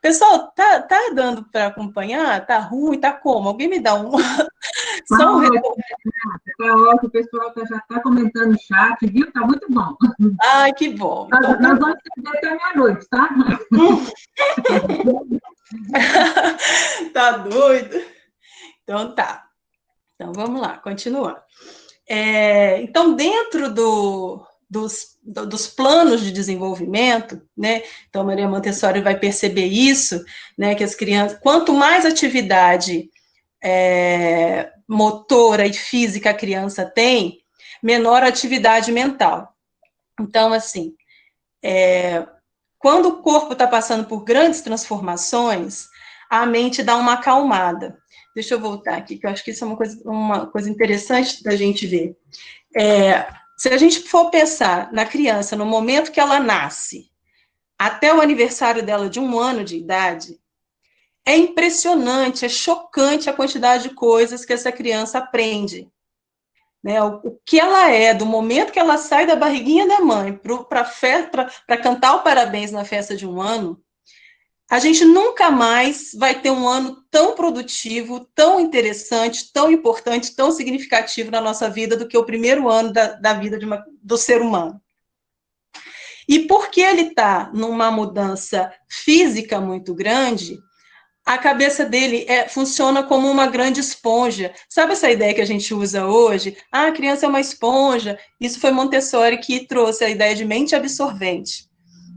Pessoal, tá dando para acompanhar? Tá ruim? Tá como? Alguém me dá um... Só um Tá ótimo, o pessoal já está comentando no chat, viu? Tá muito bom. Ai, que bom. Então, Nós vamos ter até meia-noite, tá? tá doido? Então tá. Então vamos lá, continuando. Então, dentro dos planos de desenvolvimento, né? Então, a Maria Montessori vai perceber isso, né? Que as crianças, quanto mais atividade motora e física a criança tem, menor atividade mental. Então, assim, quando o corpo está passando por grandes transformações, a mente dá uma acalmada. Deixa eu voltar aqui, que eu acho que isso é uma coisa interessante da gente ver. Se a gente for pensar na criança, no momento que ela nasce, até o aniversário dela de 1 ano de idade, é impressionante, é chocante a quantidade de coisas que essa criança aprende. Né, o que ela é, do momento que ela sai da barriguinha da mãe para cantar o parabéns na festa de 1 ano, a gente nunca mais vai ter um ano tão produtivo, tão interessante, tão importante, tão significativo na nossa vida do que o primeiro ano da vida do ser humano. E porque ele está numa mudança física muito grande, a cabeça dele funciona como uma grande esponja. Sabe essa ideia que a gente usa hoje? A criança é uma esponja. Isso foi Montessori que trouxe a ideia de mente absorvente.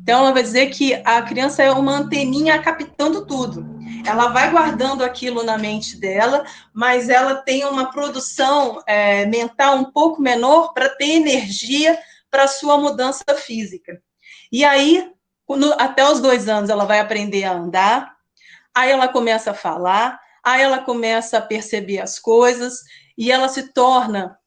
Então, ela vai dizer que a criança é uma anteninha captando tudo. Ela vai guardando aquilo na mente dela, mas ela tem uma produção mental um pouco menor para ter energia para a sua mudança física. E aí, até os 2 anos, ela vai aprender a andar, aí ela começa a falar, aí ela começa a perceber as coisas, e ela se torna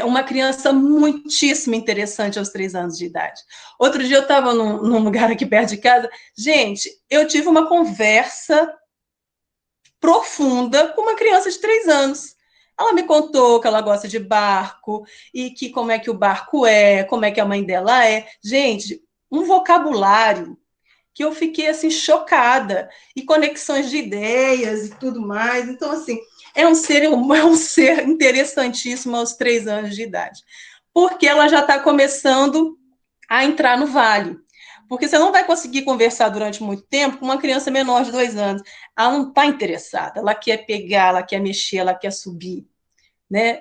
uma criança muitíssimo interessante aos 3 anos de idade. Outro dia eu estava num lugar aqui perto de casa, gente, eu tive uma conversa profunda com uma criança de 3 anos. Ela me contou que ela gosta de barco, e que como é que o barco como é que a mãe dela é. Gente, um vocabulário que eu fiquei, assim, chocada, e conexões de ideias e tudo mais. Então, assim, é um ser interessantíssimo aos 3 anos de idade, porque ela já está começando a entrar no vale. Porque você não vai conseguir conversar durante muito tempo com uma criança menor de 2 anos. Ela não está interessada, ela quer pegar, ela quer mexer, ela quer subir, né?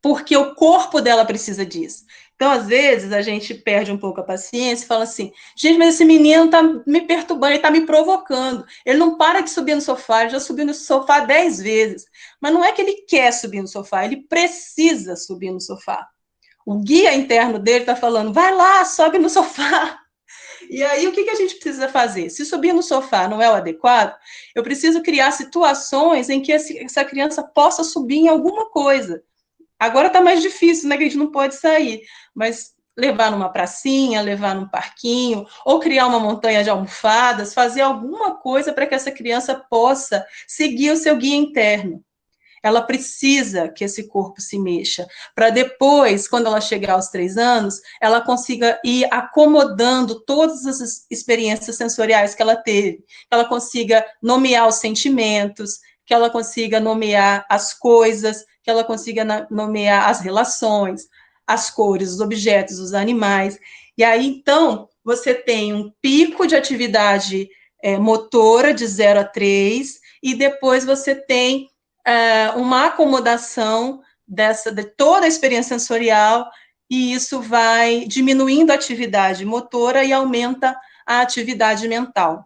Porque o corpo dela precisa disso. Então, às vezes, a gente perde um pouco a paciência e fala assim, gente, mas esse menino está me perturbando, ele está me provocando, ele não para de subir no sofá, ele já subiu no sofá 10 vezes, mas não é que ele quer subir no sofá, ele precisa subir no sofá. O guia interno dele está falando, vai lá, sobe no sofá. E aí, o que a gente precisa fazer? Se subir no sofá não é o adequado, eu preciso criar situações em que essa criança possa subir em alguma coisa. Agora está mais difícil, né, que a gente não pode sair, mas levar numa pracinha, levar num parquinho, ou criar uma montanha de almofadas, fazer alguma coisa para que essa criança possa seguir o seu guia interno. Ela precisa que esse corpo se mexa, para depois, quando ela chegar aos 3 anos, ela consiga ir acomodando todas as experiências sensoriais que ela teve, que ela consiga nomear os sentimentos, que ela consiga nomear as coisas, que ela consiga nomear as relações, as cores, os objetos, os animais. E aí, então, você tem um pico de atividade motora de 0 a 3, e depois você tem uma acomodação de toda a experiência sensorial, e isso vai diminuindo a atividade motora e aumenta a atividade mental.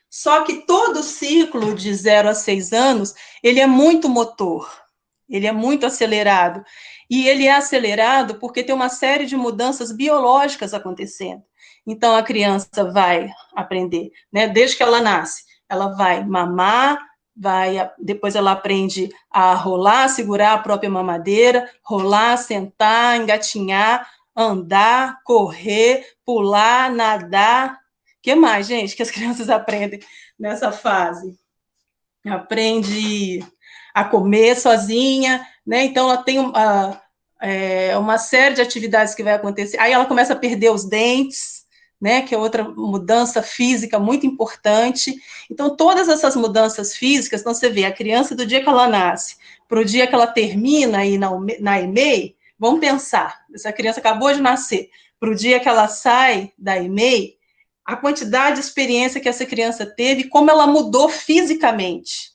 Só que todo o ciclo de 0 a 6 anos, ele é muito motor, ele é muito acelerado. E ele é acelerado porque tem uma série de mudanças biológicas acontecendo. Então, a criança vai aprender, né, desde que ela nasce, ela vai mamar, depois ela aprende a rolar, segurar a própria mamadeira, rolar, sentar, engatinhar, andar, correr, pular, nadar. O que mais, gente, que as crianças aprendem nessa fase? Aprende a comer sozinha, né? Então, ela tem uma série de atividades que vai acontecer. Aí ela começa a perder os dentes, né? Que é outra mudança física muito importante. Então, todas essas mudanças físicas, então você vê, a criança, do dia que ela nasce, para o dia que ela termina aí na EMEI, vamos pensar, essa criança acabou de nascer, para o dia que ela sai da EMEI, a quantidade de experiência que essa criança teve, como ela mudou fisicamente.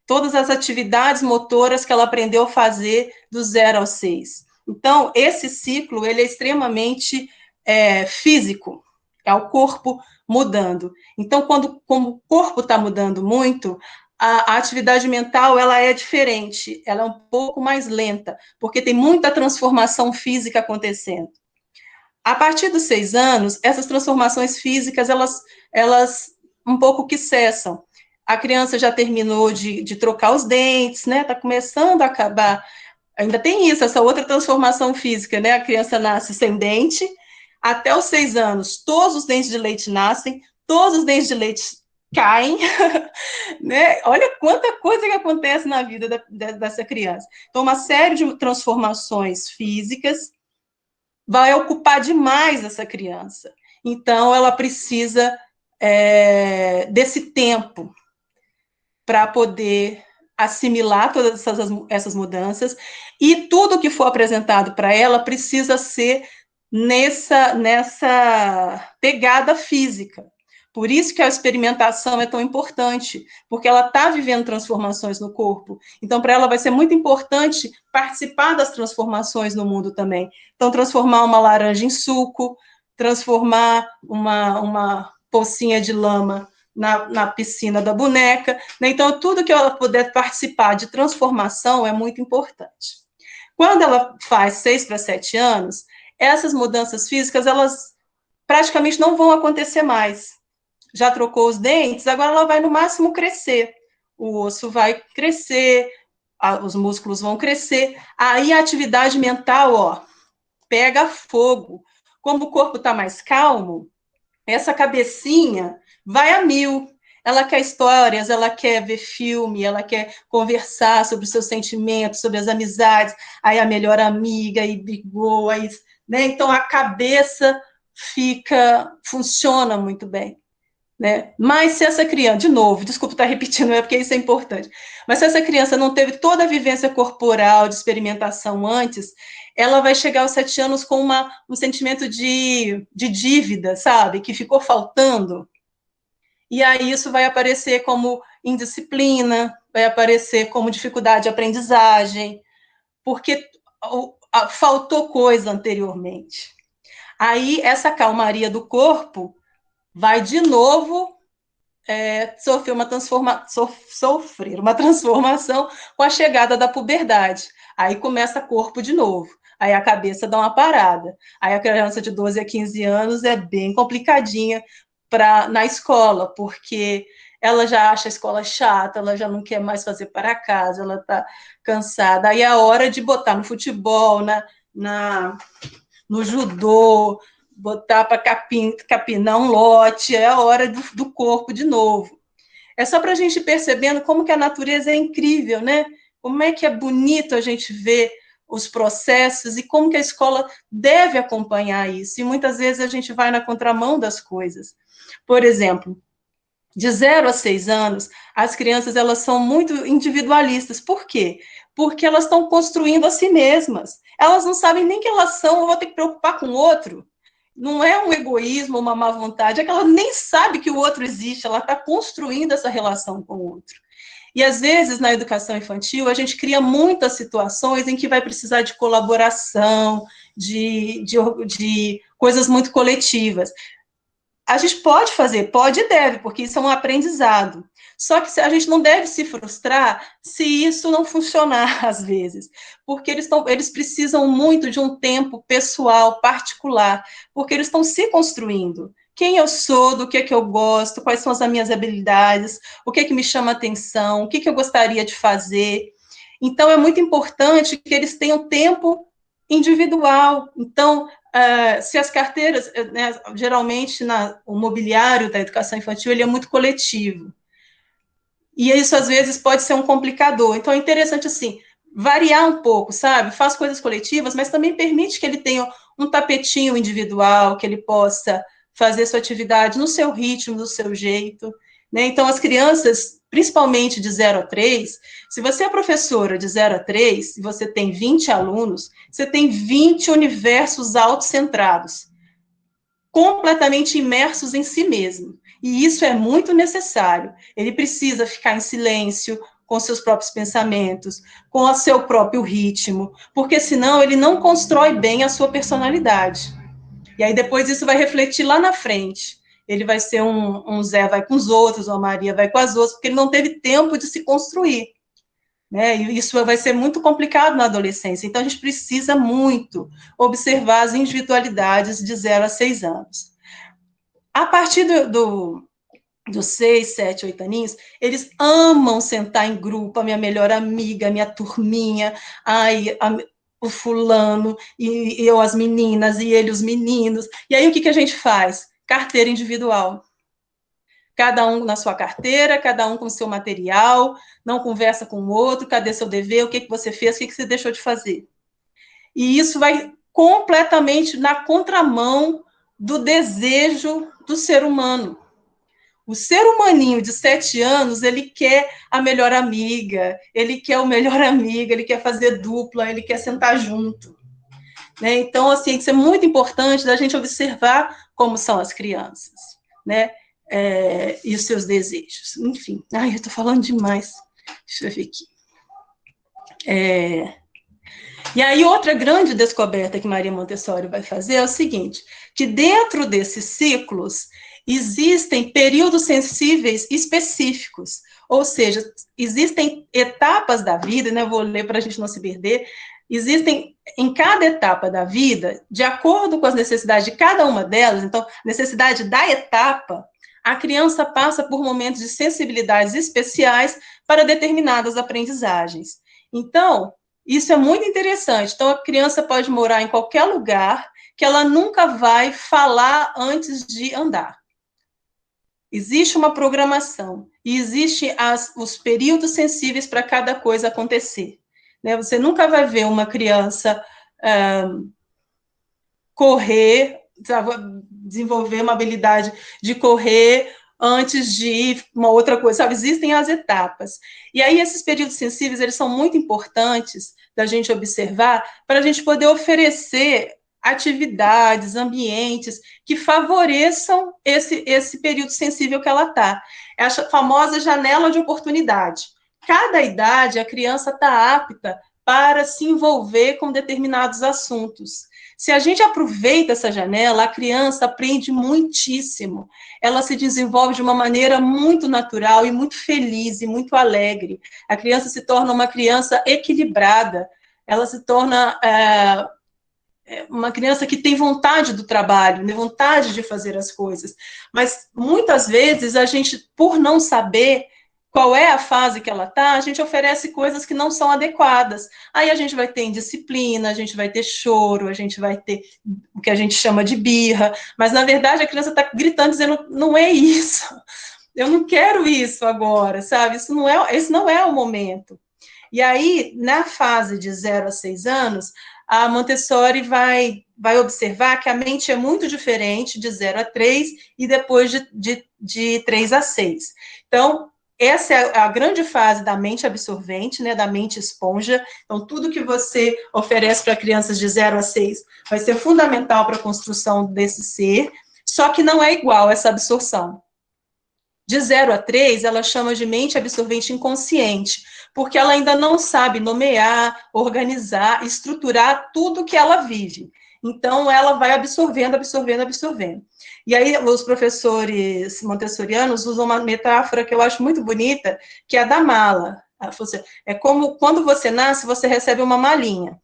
Todas as atividades motoras que ela aprendeu a fazer do 0 ao 6. Então, esse ciclo, ele é extremamente físico, é o corpo mudando. Então, como o corpo está mudando muito, a atividade mental, ela é diferente, ela é um pouco mais lenta, porque tem muita transformação física acontecendo. A partir dos 6 anos, essas transformações físicas, elas um pouco que cessam. A criança já terminou de trocar os dentes, né? Está começando a acabar. Ainda tem isso, essa outra transformação física, né? A criança nasce sem dente, até os 6 anos, todos os dentes de leite nascem, todos os dentes de leite caem, né? Olha quanta coisa que acontece na vida dessa criança. Então, uma série de transformações físicas vai ocupar demais essa criança. Então, ela precisa desse tempo para poder assimilar todas essas mudanças, e tudo que for apresentado para ela precisa ser nessa pegada física. Por isso que a experimentação é tão importante, porque ela está vivendo transformações no corpo. Então, para ela vai ser muito importante participar das transformações no mundo também. Então, transformar uma laranja em suco, transformar uma pocinha de lama na piscina da boneca, né? Então, tudo que ela puder participar de transformação é muito importante. Quando ela faz 6 para 7 anos, essas mudanças físicas, elas praticamente não vão acontecer mais. Já trocou os dentes, agora ela vai no máximo crescer. O osso vai crescer, os músculos vão crescer, aí a atividade mental, pega fogo. Como o corpo está mais calmo, essa cabecinha vai a mil. Ela quer histórias, ela quer ver filme, ela quer conversar sobre os seus sentimentos, sobre as amizades, aí a melhor amiga, aí brigou, aí, né? Então a cabeça funciona muito bem. Né? Mas se essa criança, de novo, desculpa estar repetindo, é porque isso é importante, mas se essa criança não teve toda a vivência corporal de experimentação antes, ela vai chegar aos 7 anos com um sentimento de dívida, sabe? Que ficou faltando. E aí isso vai aparecer como indisciplina, vai aparecer como dificuldade de aprendizagem, porque faltou coisa anteriormente. Aí essa calmaria do corpo vai de novo sofrer uma transformação com a chegada da puberdade. Aí começa corpo de novo. Aí a cabeça dá uma parada. Aí a criança de 12 a 15 anos é bem complicadinha na escola, porque ela já acha a escola chata, ela já não quer mais fazer para casa, ela está cansada. Aí é a hora de botar no futebol, no judô, botar para capinar um lote, é a hora do corpo de novo. É só para a gente ir percebendo como que a natureza é incrível, né? Como é que é bonito a gente ver os processos e como que a escola deve acompanhar isso. E muitas vezes a gente vai na contramão das coisas. Por exemplo, de 0 a 6 anos, as crianças elas são muito individualistas. Por quê? Porque elas estão construindo a si mesmas. Elas não sabem nem que elas são, ou vão ter que preocupar com o outro. Não é um egoísmo, uma má vontade, é que ela nem sabe que o outro existe, ela está construindo essa relação com o outro. E, às vezes, na educação infantil, a gente cria muitas situações em que vai precisar de colaboração, de coisas muito coletivas. A gente pode fazer, pode e deve, porque isso é um aprendizado. Só que a gente não deve se frustrar se isso não funcionar, às vezes, porque eles precisam muito de um tempo pessoal, particular, porque eles estão se construindo. Quem eu sou, do que eu gosto, quais são as minhas habilidades, o que me chama atenção, o que eu gostaria de fazer. Então, é muito importante que eles tenham tempo individual. Então, se as carteiras, né, geralmente, o mobiliário da educação infantil, ele é muito coletivo. E isso, às vezes, pode ser um complicador. Então, é interessante, assim, variar um pouco, sabe? Faz coisas coletivas, mas também permite que ele tenha um tapetinho individual, que ele possa fazer sua atividade no seu ritmo, do seu jeito. né? Então, as crianças, principalmente de 0 a 3, se você é professora de 0 a 3, e você tem 20 alunos, você tem 20 universos autocentrados, completamente imersos em si mesmo. E isso é muito necessário. Ele precisa ficar em silêncio, com seus próprios pensamentos, com o seu próprio ritmo, porque senão ele não constrói bem a sua personalidade. E aí depois isso vai refletir lá na frente. Ele vai ser um Zé vai com os outros, uma Maria vai com as outras, porque ele não teve tempo de se construir. Né? E isso vai ser muito complicado na adolescência. Então, a gente precisa muito observar as individualidades de 0 a 6 anos. A partir dos 6, 7, 8 aninhos, eles amam sentar em grupo, a minha melhor amiga, a minha turminha, o fulano, e eu as meninas, e ele os meninos. E aí, o que a gente faz? Carteira individual. Cada um na sua carteira, cada um com o seu material, não conversa com o outro, cadê seu dever, o que você fez, o que você deixou de fazer. E isso vai completamente na contramão do desejo do ser humano. O ser humaninho de 7 anos, ele quer a melhor amiga, ele quer o melhor amigo, ele quer fazer dupla, ele quer sentar junto. Né? Então, assim, isso é muito importante da gente observar como são as crianças, né? E os seus desejos. Enfim, eu estou falando demais. Deixa eu ver aqui. E aí, outra grande descoberta que Maria Montessori vai fazer é o seguinte, que dentro desses ciclos existem períodos sensíveis específicos, ou seja, existem etapas da vida, né, eu vou ler para a gente não se perder, existem em cada etapa da vida, de acordo com as necessidades de cada uma delas, então, necessidade da etapa, a criança passa por momentos de sensibilidades especiais para determinadas aprendizagens. Então, isso é muito interessante. Então, a criança pode morar em qualquer lugar que ela nunca vai falar antes de andar. Existe uma programação e existem os períodos sensíveis para cada coisa acontecer. Né? Você nunca vai ver uma criança correr, desenvolver uma habilidade de correr antes de uma outra coisa, sabe? Existem as etapas. E aí, esses períodos sensíveis, eles são muito importantes da gente observar para a gente poder oferecer atividades, ambientes que favoreçam esse período sensível que ela está. É a famosa janela de oportunidade. Cada idade, a criança está apta para se envolver com determinados assuntos. Se a gente aproveita essa janela, a criança aprende muitíssimo. Ela se desenvolve de uma maneira muito natural e muito feliz e muito alegre. A criança se torna uma criança equilibrada. Ela se torna uma criança que tem vontade do trabalho, né, vontade de fazer as coisas. Mas, muitas vezes, a gente, por não saber qual é a fase que ela está, a gente oferece coisas que não são adequadas. Aí a gente vai ter indisciplina, a gente vai ter choro, a gente vai ter o que a gente chama de birra, mas, na verdade, a criança está gritando, dizendo, não é isso, eu não quero isso agora, sabe? Esse não é o momento. E aí, na fase de 0 a 6 anos, a Montessori vai observar que a mente é muito diferente de 0 a 3 e depois de 3 a 6. Então, essa é a grande fase da mente absorvente, né, da mente esponja. Então, tudo que você oferece para crianças de 0 a 6 vai ser fundamental para a construção desse ser, só que não é igual essa absorção. De 0 a 3, ela chama de mente absorvente inconsciente, porque ela ainda não sabe nomear, organizar, estruturar tudo que ela vive. Então, ela vai absorvendo. E aí, os professores montessorianos usam uma metáfora que eu acho muito bonita, que é a da mala. É como quando você nasce, você recebe uma malinha.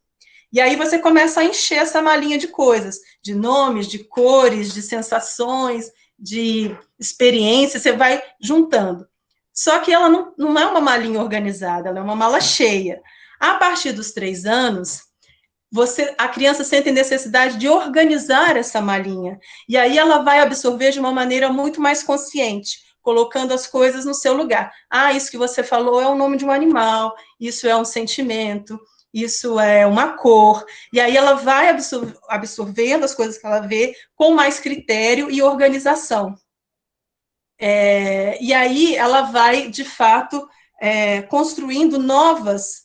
E aí você começa a encher essa malinha de coisas, de nomes, de cores, de sensações, de experiências, você vai juntando. Só que ela não é uma malinha organizada, ela é uma mala cheia. A partir dos 3 anos, a criança sente necessidade de organizar essa malinha. E aí ela vai absorver de uma maneira muito mais consciente, colocando as coisas no seu lugar. Isso que você falou é o nome de um animal, isso é um sentimento, isso é uma cor. E aí ela vai absorvendo as coisas que ela vê com mais critério e organização. E aí ela vai, de fato, construindo novas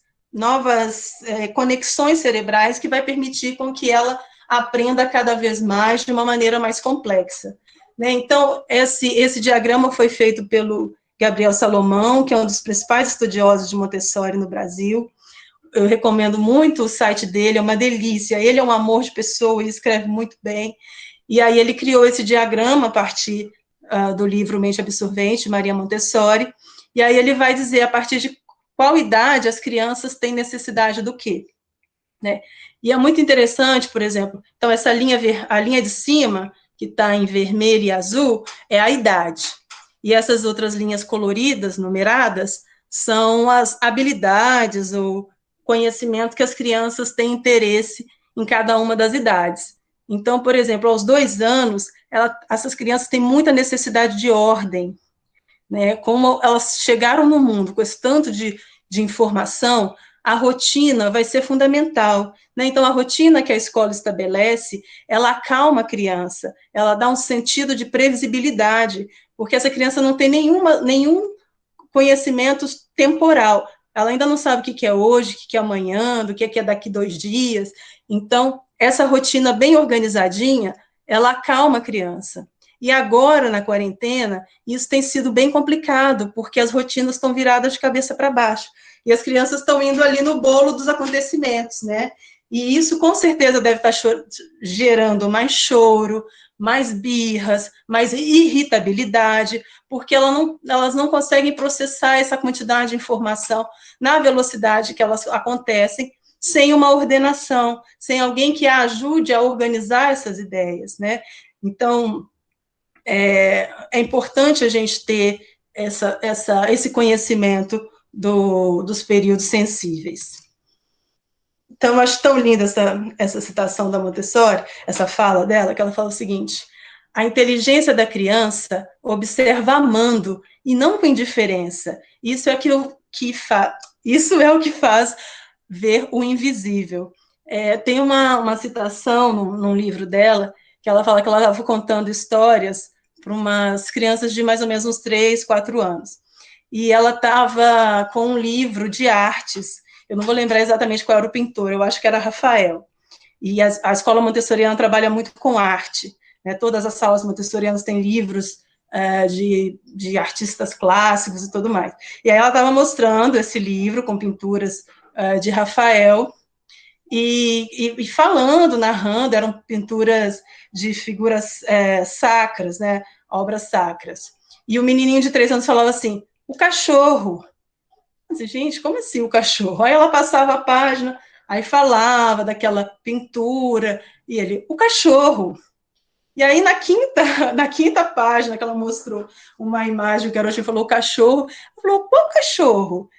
conexões cerebrais que vai permitir com que ela aprenda cada vez mais de uma maneira mais complexa. Né? Então, esse diagrama foi feito pelo Gabriel Salomão, que é um dos principais estudiosos de Montessori no Brasil. Eu recomendo muito o site dele, é uma delícia. Ele é um amor de pessoa, ele escreve muito bem. E aí ele criou esse diagrama a partir do livro Mente Absorvente, Maria Montessori, e aí ele vai dizer a partir de qual idade as crianças têm necessidade do quê. Né? E é muito interessante, por exemplo, então essa a linha de cima, que está em vermelho e azul, é a idade. E essas outras linhas coloridas, numeradas, são as habilidades ou conhecimento que as crianças têm interesse em cada uma das idades. Então, por exemplo, aos 2 anos, essas crianças têm muita necessidade de ordem, né? Como elas chegaram no mundo com esse tanto de informação, a rotina vai ser fundamental, né? Então, a rotina que a escola estabelece, ela acalma a criança, ela dá um sentido de previsibilidade, porque essa criança não tem nenhum conhecimento temporal, ela ainda não sabe o que é hoje, o que é amanhã, do que é daqui 2 dias. Então, essa rotina bem organizadinha, ela acalma a criança. E agora, na quarentena, isso tem sido bem complicado, porque as rotinas estão viradas de cabeça para baixo. E as crianças estão indo ali no bolo dos acontecimentos, né? E isso, com certeza, deve estar gerando mais choro, mais birras, mais irritabilidade, porque elas não conseguem processar essa quantidade de informação na velocidade que elas acontecem, sem uma ordenação, sem alguém que a ajude a organizar essas ideias, né? Então, é importante a gente ter esse conhecimento dos períodos sensíveis. Então, eu acho tão linda essa citação da Montessori, essa fala dela, que ela fala o seguinte: a inteligência da criança observa amando e não com indiferença. Isso é o que faz ver o invisível. Tem uma citação num livro dela, que ela fala que ela estava contando histórias para umas crianças de mais ou menos uns 3, 4 anos. E ela estava com um livro de artes, eu não vou lembrar exatamente qual era o pintor, eu acho que era Rafael. E a escola montessoriana trabalha muito com arte, né? Todas as salas montessorianas têm livros de artistas clássicos e tudo mais. E aí ela estava mostrando esse livro com pinturas de Rafael, e falando, narrando, eram pinturas de figuras sacras, né? Obras sacras. E o menininho de 3 anos falava assim: o cachorro. Mas, gente, como assim o cachorro? Aí ela passava a página, aí falava daquela pintura, e ele: o cachorro. E aí, na quinta página, que ela mostrou uma imagem, o garotinho falou: o cachorro. Ela falou: qual cachorro?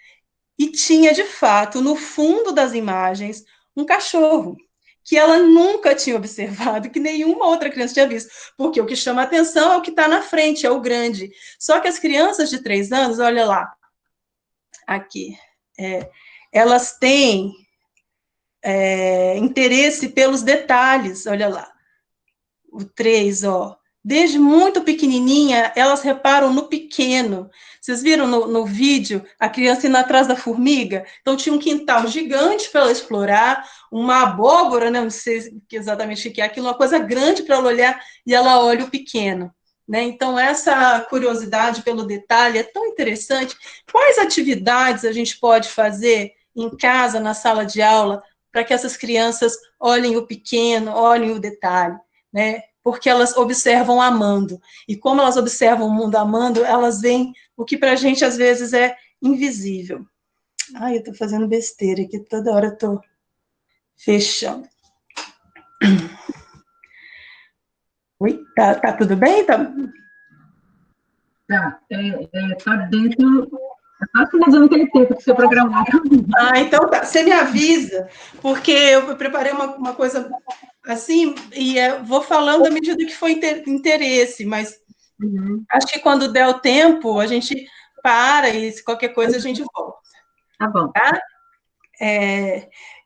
E tinha, de fato, no fundo das imagens, um cachorro, que ela nunca tinha observado, que nenhuma outra criança tinha visto, porque o que chama a atenção é o que está na frente, é o grande. Só que as crianças de 3 anos, olha lá, aqui, elas têm interesse pelos detalhes, olha lá, o 3, ó. Desde muito pequenininha, elas reparam no pequeno. Vocês viram no vídeo a criança indo atrás da formiga? Então, tinha um quintal gigante para ela explorar, uma abóbora, né? Não sei exatamente o que é aquilo, uma coisa grande para ela olhar, e ela olha o pequeno. Né? Então, essa curiosidade pelo detalhe é tão interessante. Quais atividades a gente pode fazer em casa, na sala de aula, para que essas crianças olhem o pequeno, olhem o detalhe, né? Porque elas observam amando. E como elas observam o mundo amando, elas veem o que para a gente, às vezes, é invisível. Ai, eu estou fazendo besteira aqui, toda hora eu estou fechando. Oi, tá tudo bem? Tá dentro... Está finalizando aquele tempo que você programou. Então tá. Você me avisa, porque eu preparei uma coisa assim, e vou falando à medida que for interesse, mas acho que quando der o tempo, a gente para e se qualquer coisa a gente volta. Tá bom. Tá?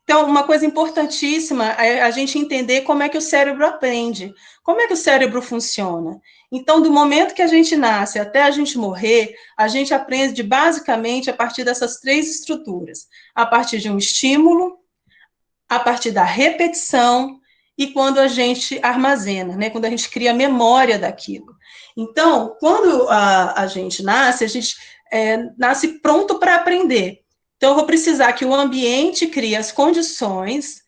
Então, uma coisa importantíssima é a gente entender como é que o cérebro aprende, como é que o cérebro funciona. Então, do momento que a gente nasce até a gente morrer, a gente aprende basicamente a partir dessas 3 estruturas: a partir de um estímulo, a partir da repetição e quando a gente armazena, né? Quando a gente cria memória daquilo. Então, quando a gente nasce, nasce pronto para aprender. Então, eu vou precisar que o ambiente crie as condições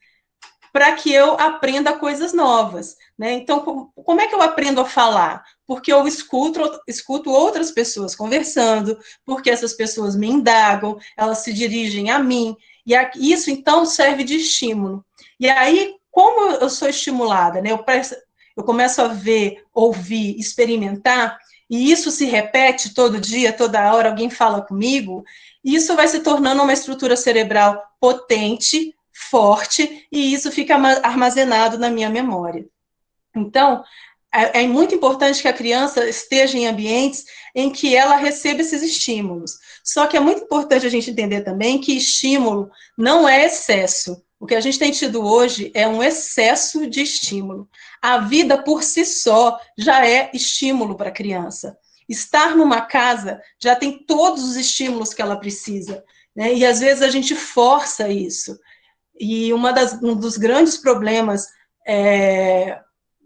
para que eu aprenda coisas novas, né? Então, como é que eu aprendo a falar? Porque eu escuto outras pessoas conversando, porque essas pessoas me indagam, elas se dirigem a mim, e isso, então, serve de estímulo. E aí, como eu sou estimulada, né? Eu começo a ver, ouvir, experimentar, e isso se repete todo dia, toda hora, alguém fala comigo, e isso vai se tornando uma estrutura cerebral potente, forte, e isso fica armazenado na minha memória. Então, é muito importante que a criança esteja em ambientes em que ela receba esses estímulos. Só que é muito importante a gente entender também que estímulo não é excesso. O que a gente tem tido hoje é um excesso de estímulo. A vida por si só já é estímulo para a criança. Estar numa casa já tem todos os estímulos que ela precisa, né? E às vezes a gente força isso. E um dos grandes problemas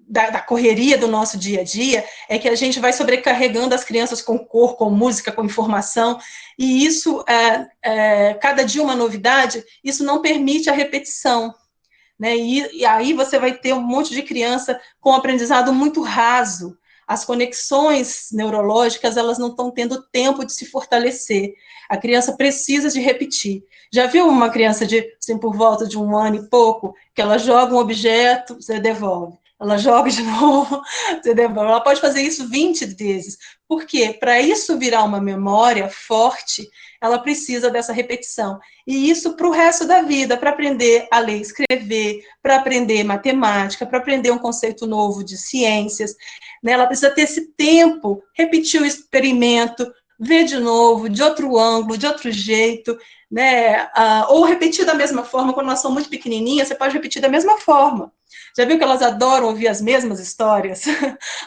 da correria do nosso dia a dia é que a gente vai sobrecarregando as crianças com cor, com música, com informação, e isso, cada dia uma novidade, isso não permite a repetição, né? E aí você vai ter um monte de criança com um aprendizado muito raso. As conexões neurológicas, elas não estão tendo tempo de se fortalecer. A criança precisa de repetir. Já viu uma criança assim, por volta de 1 ano e pouco, que ela joga um objeto, você devolve. Ela joga de novo, você devolve. Ela pode fazer isso 20 vezes. Por quê? Para isso virar uma memória forte, ela precisa dessa repetição. E isso para o resto da vida, para aprender a ler e escrever, para aprender matemática, para aprender um conceito novo de ciências, né? Ela precisa ter esse tempo, repetir o experimento, ver de novo, de outro ângulo, de outro jeito, né? Ou repetir da mesma forma. Quando elas são muito pequenininhas, você pode repetir da mesma forma. Já viu que elas adoram ouvir as mesmas histórias?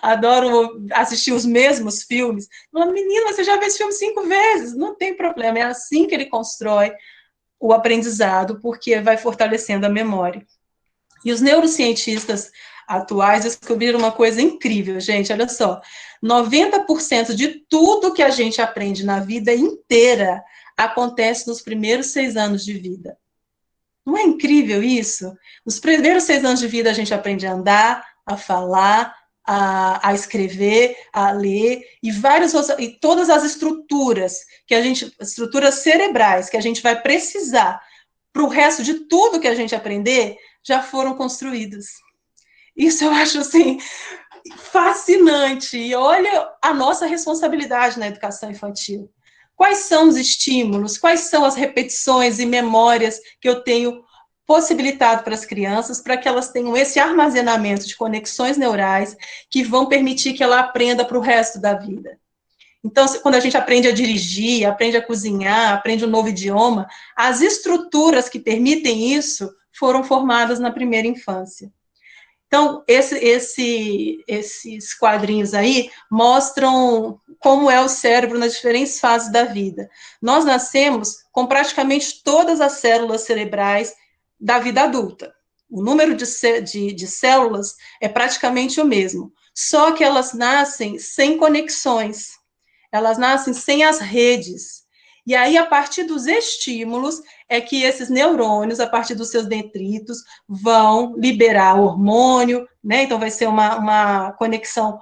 Adoram assistir os mesmos filmes? Menina, você já viu esse filme 5 vezes? Não tem problema, é assim que ele constrói o aprendizado, porque vai fortalecendo a memória. E os neurocientistas atuais descobriram uma coisa incrível, gente, olha só, 90% de tudo que a gente aprende na vida inteira acontece nos primeiros 6 anos de vida. Não é incrível isso? Nos primeiros 6 anos de vida a gente aprende a andar, a falar, a escrever, a ler, e todas as estruturas estruturas cerebrais que a gente vai precisar para o resto de tudo que a gente aprender, já foram construídas. Isso eu acho, assim, fascinante. E olha a nossa responsabilidade na educação infantil. Quais são os estímulos, quais são as repetições e memórias que eu tenho possibilitado para as crianças, para que elas tenham esse armazenamento de conexões neurais que vão permitir que ela aprenda para o resto da vida. Então, quando a gente aprende a dirigir, aprende a cozinhar, aprende um novo idioma, as estruturas que permitem isso foram formadas na primeira infância. Então, esses quadrinhos aí mostram como é o cérebro nas diferentes fases da vida. Nós nascemos com praticamente todas as células cerebrais da vida adulta. O número de células é praticamente o mesmo, só que elas nascem sem conexões, elas nascem sem as redes. E aí, a partir dos estímulos, é que esses neurônios, a partir dos seus detritos, vão liberar hormônio, né? Então, vai ser uma conexão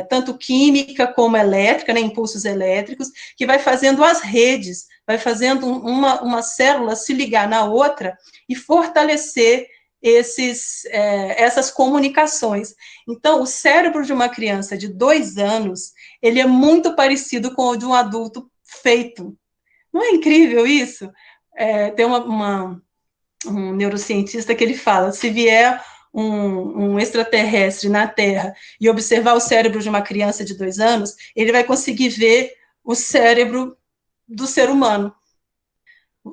tanto química como elétrica, né? Impulsos elétricos, que vai fazendo as redes, vai fazendo uma célula se ligar na outra e fortalecer essas comunicações. Então, o cérebro de uma criança de 2 anos, ele é muito parecido com o de um adulto feito. Não é incrível isso? Tem um neurocientista que ele fala, se vier um extraterrestre na Terra e observar o cérebro de uma criança de 2 anos, ele vai conseguir ver o cérebro do ser humano.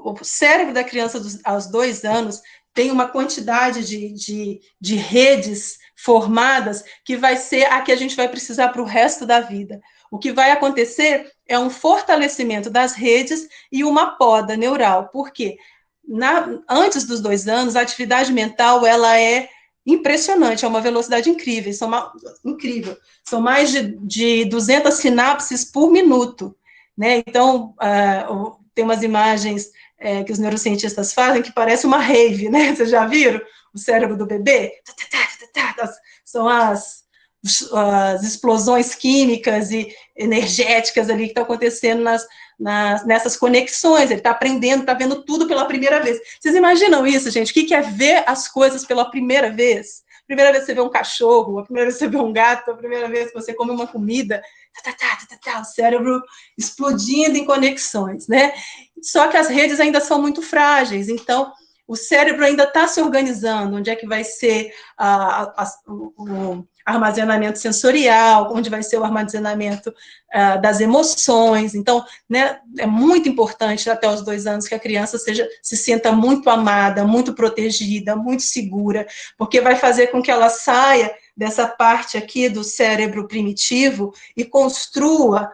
o cérebro da criança aos 2 anos tem uma quantidade de redes formadas que vai ser a que a gente vai precisar para o resto da vida. O que vai acontecer é um fortalecimento das redes e uma poda neural. Por quê? Antes dos 2 anos, a atividade mental ela é impressionante, é uma velocidade incrível. São mais de 200 sinapses por minuto. Né? Então, tem umas imagens que os neurocientistas fazem que parece uma rave, né? Vocês já viram o cérebro do bebê? São as explosões químicas e energéticas ali que estão acontecendo nessas conexões. Ele está aprendendo, está vendo tudo pela primeira vez. Vocês imaginam isso, gente? O que é ver as coisas pela primeira vez? Primeira vez que você vê um cachorro, a primeira vez que você vê um gato, a primeira vez que você come uma comida, o cérebro explodindo em conexões, né? Só que as redes ainda são muito frágeis, então o cérebro ainda está se organizando, onde é que vai ser o armazenamento sensorial, onde vai ser o armazenamento das emoções. Então, né, é muito importante até os 2 anos que a criança se sinta muito amada, muito protegida, muito segura, porque vai fazer com que ela saia dessa parte aqui do cérebro primitivo e construa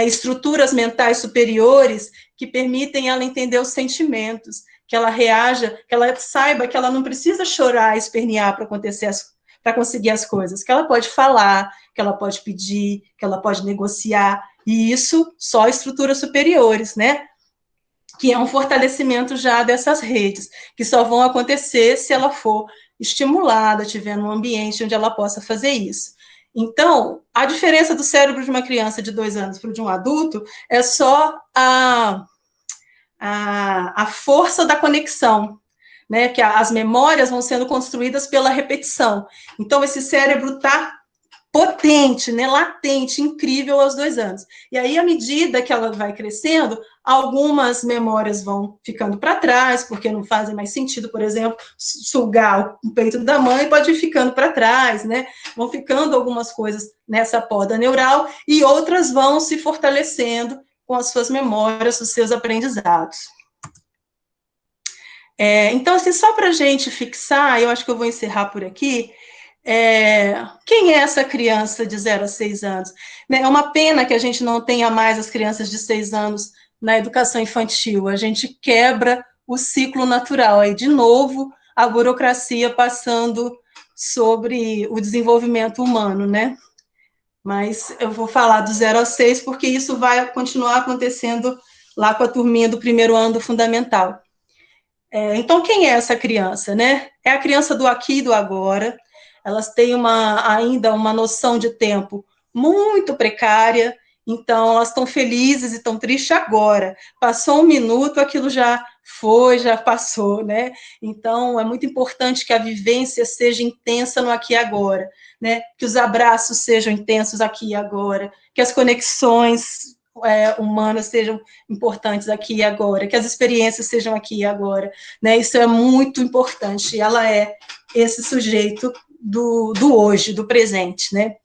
estruturas mentais superiores que permitem ela entender os sentimentos, que ela reaja, que ela saiba que ela não precisa chorar, espernear para conseguir as coisas, que ela pode falar, que ela pode pedir, que ela pode negociar, e isso só estruturas superiores, né? Que é um fortalecimento já dessas redes, que só vão acontecer se ela for estimulada, tiver um ambiente onde ela possa fazer isso. Então, a diferença do cérebro de uma criança de 2 anos para o de um adulto é só a força da conexão, né? Que as memórias vão sendo construídas pela repetição. Então, esse cérebro está potente, né, latente, incrível aos 2 anos. E aí, à medida que ela vai crescendo, algumas memórias vão ficando para trás, porque não fazem mais sentido, por exemplo, sugar o peito da mãe pode ir ficando para trás, né? Vão ficando algumas coisas nessa poda neural e outras vão se fortalecendo com as suas memórias, os seus aprendizados. Então, assim, só para a gente fixar, eu acho que eu vou encerrar por aqui. Quem é essa criança de 0 a 6 anos? É uma pena que a gente não tenha mais as crianças de 6 anos na educação infantil. A gente quebra o ciclo natural. Aí, de novo, a burocracia passando sobre o desenvolvimento humano, né? Mas eu vou falar do 0 a 6, porque isso vai continuar acontecendo lá com a turminha do 1º ano do fundamental. Então, quem é essa criança, né? É a criança do aqui e do agora. Elas têm ainda uma noção de tempo muito precária, então elas estão felizes e estão tristes agora. Passou 1 minuto, aquilo já foi, já passou, né? Então, é muito importante que a vivência seja intensa no aqui e agora, né? Que os abraços sejam intensos aqui e agora, que as conexões humanas sejam importantes aqui e agora, que as experiências sejam aqui e agora, né? Isso é muito importante, ela é esse sujeito do hoje, do presente, né?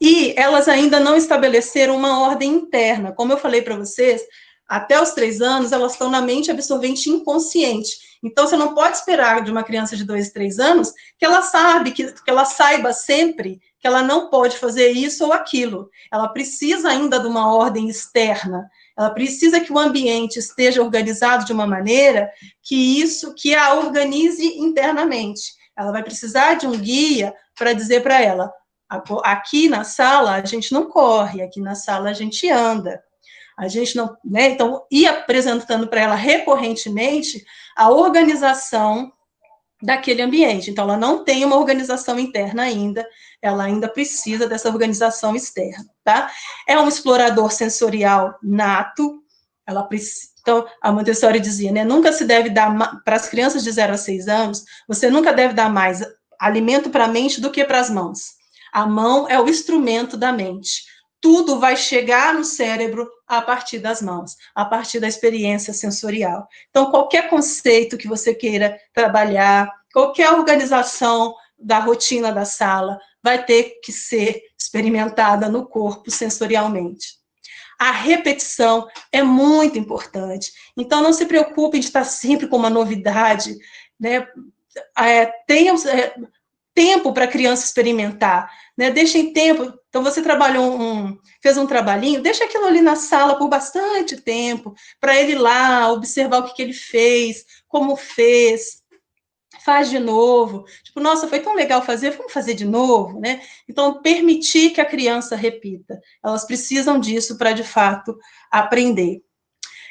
E elas ainda não estabeleceram uma ordem interna, como eu falei para vocês, até os 3 anos, elas estão na mente absorvente inconsciente. Então, você não pode esperar de uma criança de 2, 3 anos que ela saiba sempre que ela não pode fazer isso ou aquilo. Ela precisa ainda de uma ordem externa. Ela precisa que o ambiente esteja organizado de uma maneira que a organize internamente. Ela vai precisar de um guia para dizer para ela, aqui na sala a gente não corre, aqui na sala a gente anda. A gente não, né? Então, ir apresentando para ela recorrentemente a organização daquele ambiente. Então, ela não tem uma organização interna ainda, ela ainda precisa dessa organização externa, tá? É um explorador sensorial nato, ela precisa. Então, a Montessori dizia, né, nunca se deve dar, para as crianças de 0 a 6 anos, você nunca deve dar mais alimento para a mente do que para as mãos. A mão é o instrumento da mente. Tudo vai chegar no cérebro a partir das mãos, a partir da experiência sensorial. Então, qualquer conceito que você queira trabalhar, qualquer organização da rotina da sala, vai ter que ser experimentada no corpo sensorialmente. A repetição é muito importante. Então, não se preocupe de estar sempre com uma novidade, né? Tenha tempo para a criança experimentar, né? Deixem tempo. Então, você fez um trabalhinho, deixa aquilo ali na sala por bastante tempo, para ele ir lá, observar o que ele fez, como fez, faz de novo. Tipo, nossa, foi tão legal fazer, vamos fazer de novo, né? Então, permitir que a criança repita. Elas precisam disso para, de fato, aprender.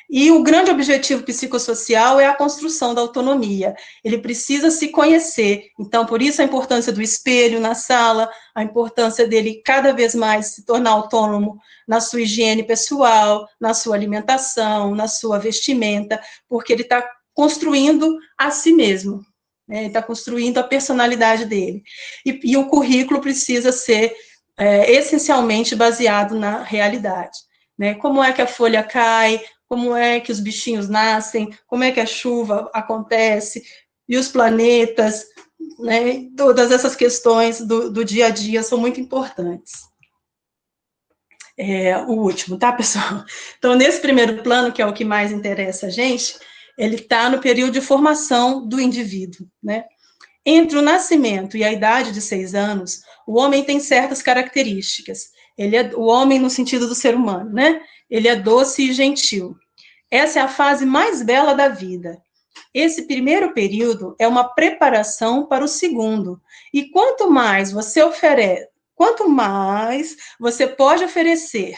E o grande objetivo psicossocial é a construção da autonomia. Ele precisa se conhecer. Então, por isso a importância do espelho na sala, a importância dele cada vez mais se tornar autônomo na sua higiene pessoal, na sua alimentação, na sua vestimenta, porque ele está construindo a si mesmo, né? Ele está construindo a personalidade dele. E o currículo precisa ser essencialmente baseado na realidade, né? Como é que a folha cai, como é que os bichinhos nascem, como é que a chuva acontece, e os planetas, né? Todas essas questões do dia a dia são muito importantes. O último, tá, pessoal? Então, nesse primeiro plano, que é o que mais interessa a gente, ele está no período de formação do indivíduo, né? Entre o nascimento e a idade de 6 anos, o homem tem certas características. O homem no sentido do ser humano, né? Ele é doce e gentil. Essa é a fase mais bela da vida. Esse primeiro período é uma preparação para o segundo. E quanto mais você pode oferecer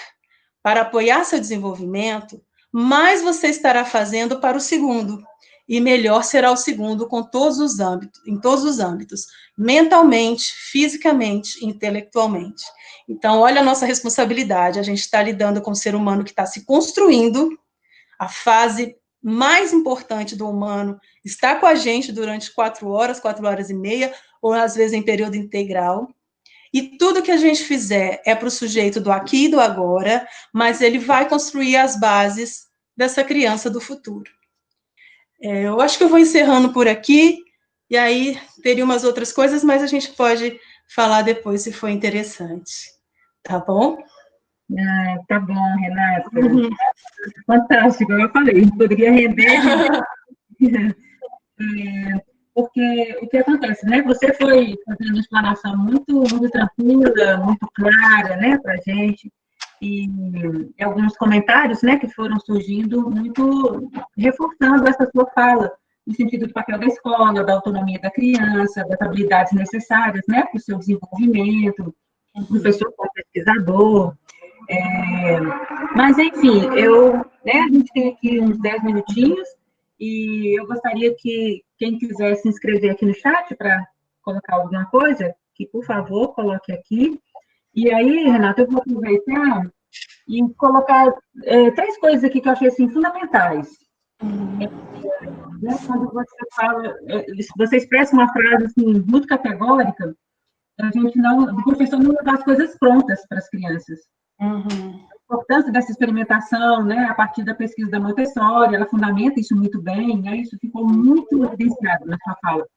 para apoiar seu desenvolvimento, mais você estará fazendo para o segundo. E melhor será o segundo em todos os âmbitos, mentalmente, fisicamente, intelectualmente. Então, olha a nossa responsabilidade, a gente está lidando com um ser humano que está se construindo. A fase mais importante do humano está com a gente durante 4 horas e meia, ou às vezes em período integral. E tudo que a gente fizer é para o sujeito do aqui e do agora, mas ele vai construir as bases dessa criança do futuro. Eu acho que eu vou encerrando por aqui, e aí teria umas outras coisas, mas a gente pode falar depois, se for interessante. Tá bom? Tá bom, Renata. Fantástico, eu falei, poderia render. Porque o que acontece, né? Você foi fazendo uma explanação muito tranquila, muito clara, né, para a gente, e alguns comentários, né, que foram surgindo muito reforçando essa sua fala, no sentido do papel da escola, da autonomia da criança, das habilidades necessárias, né, para o seu desenvolvimento, professor como pesquisador. Mas, enfim, a gente tem aqui uns 10 minutinhos, e eu gostaria que quem quiser se inscrever aqui no chat para colocar alguma coisa, que, por favor, coloque aqui. E aí, Renata, eu vou aproveitar e colocar 3 coisas aqui que eu achei assim, fundamentais. Quando você fala, você expressa uma frase assim, muito categórica, o professor não dá as coisas prontas para as crianças. Uhum. A importância dessa experimentação, né, a partir da pesquisa da Montessori, ela fundamenta isso muito bem, né, isso ficou muito evidenciado na sua fala.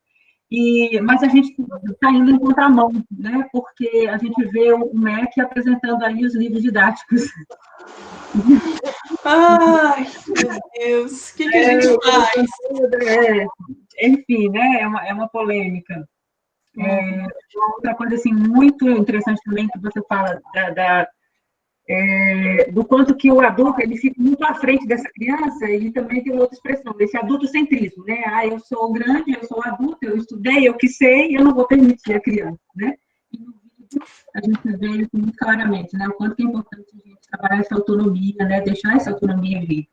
Mas a gente está indo em contramão, né, porque a gente vê o MEC apresentando aí os livros didáticos. Ai, meu Deus, o que a gente faz? Enfim, né, é uma polêmica. Outra coisa assim, muito interessante também que você fala do quanto que o adulto ele fica muito à frente dessa criança, e também tem outra expressão, desse adultocentrismo, né? Eu sou grande, eu sou adulto, eu estudei, eu que sei, eu não vou permitir a criança, né? E no vídeo a gente vê isso muito claramente, né? O quanto que é importante a gente trabalhar essa autonomia, né? Deixar essa autonomia vir.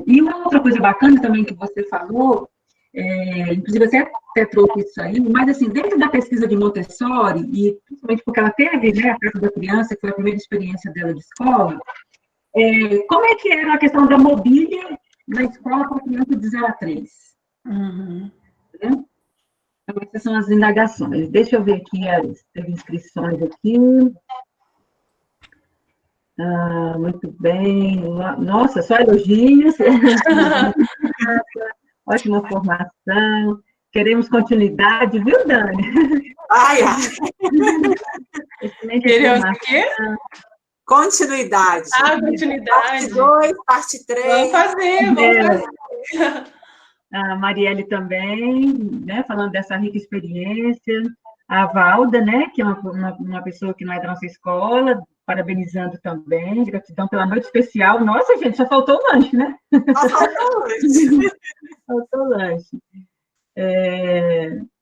E uma outra coisa bacana também que você falou, inclusive você até trouxe isso aí, mas assim, dentro da pesquisa de Montessori, e principalmente porque ela teve, né, a Casa da Criança, que foi a primeira experiência dela de escola, como é que era a questão da mobília na escola para criança de 0 a 3? Uhum. Então, essas são as indagações. Deixa eu ver aqui as inscrições aqui. Muito bem. Nossa, só elogios. Ótima formação. Queremos continuidade, viu, Dani? Ai. Queremos o quê? Continuidade. Continuidade. Parte 2, parte 3. Vamos fazer. A Marielle também, né, falando dessa rica experiência. A Valda, né, que é uma pessoa que não é da nossa escola, parabenizando também. Gratidão pela noite especial. Nossa, gente, só faltou o lanche, né? Só faltou o lanche. Faltou o lanche.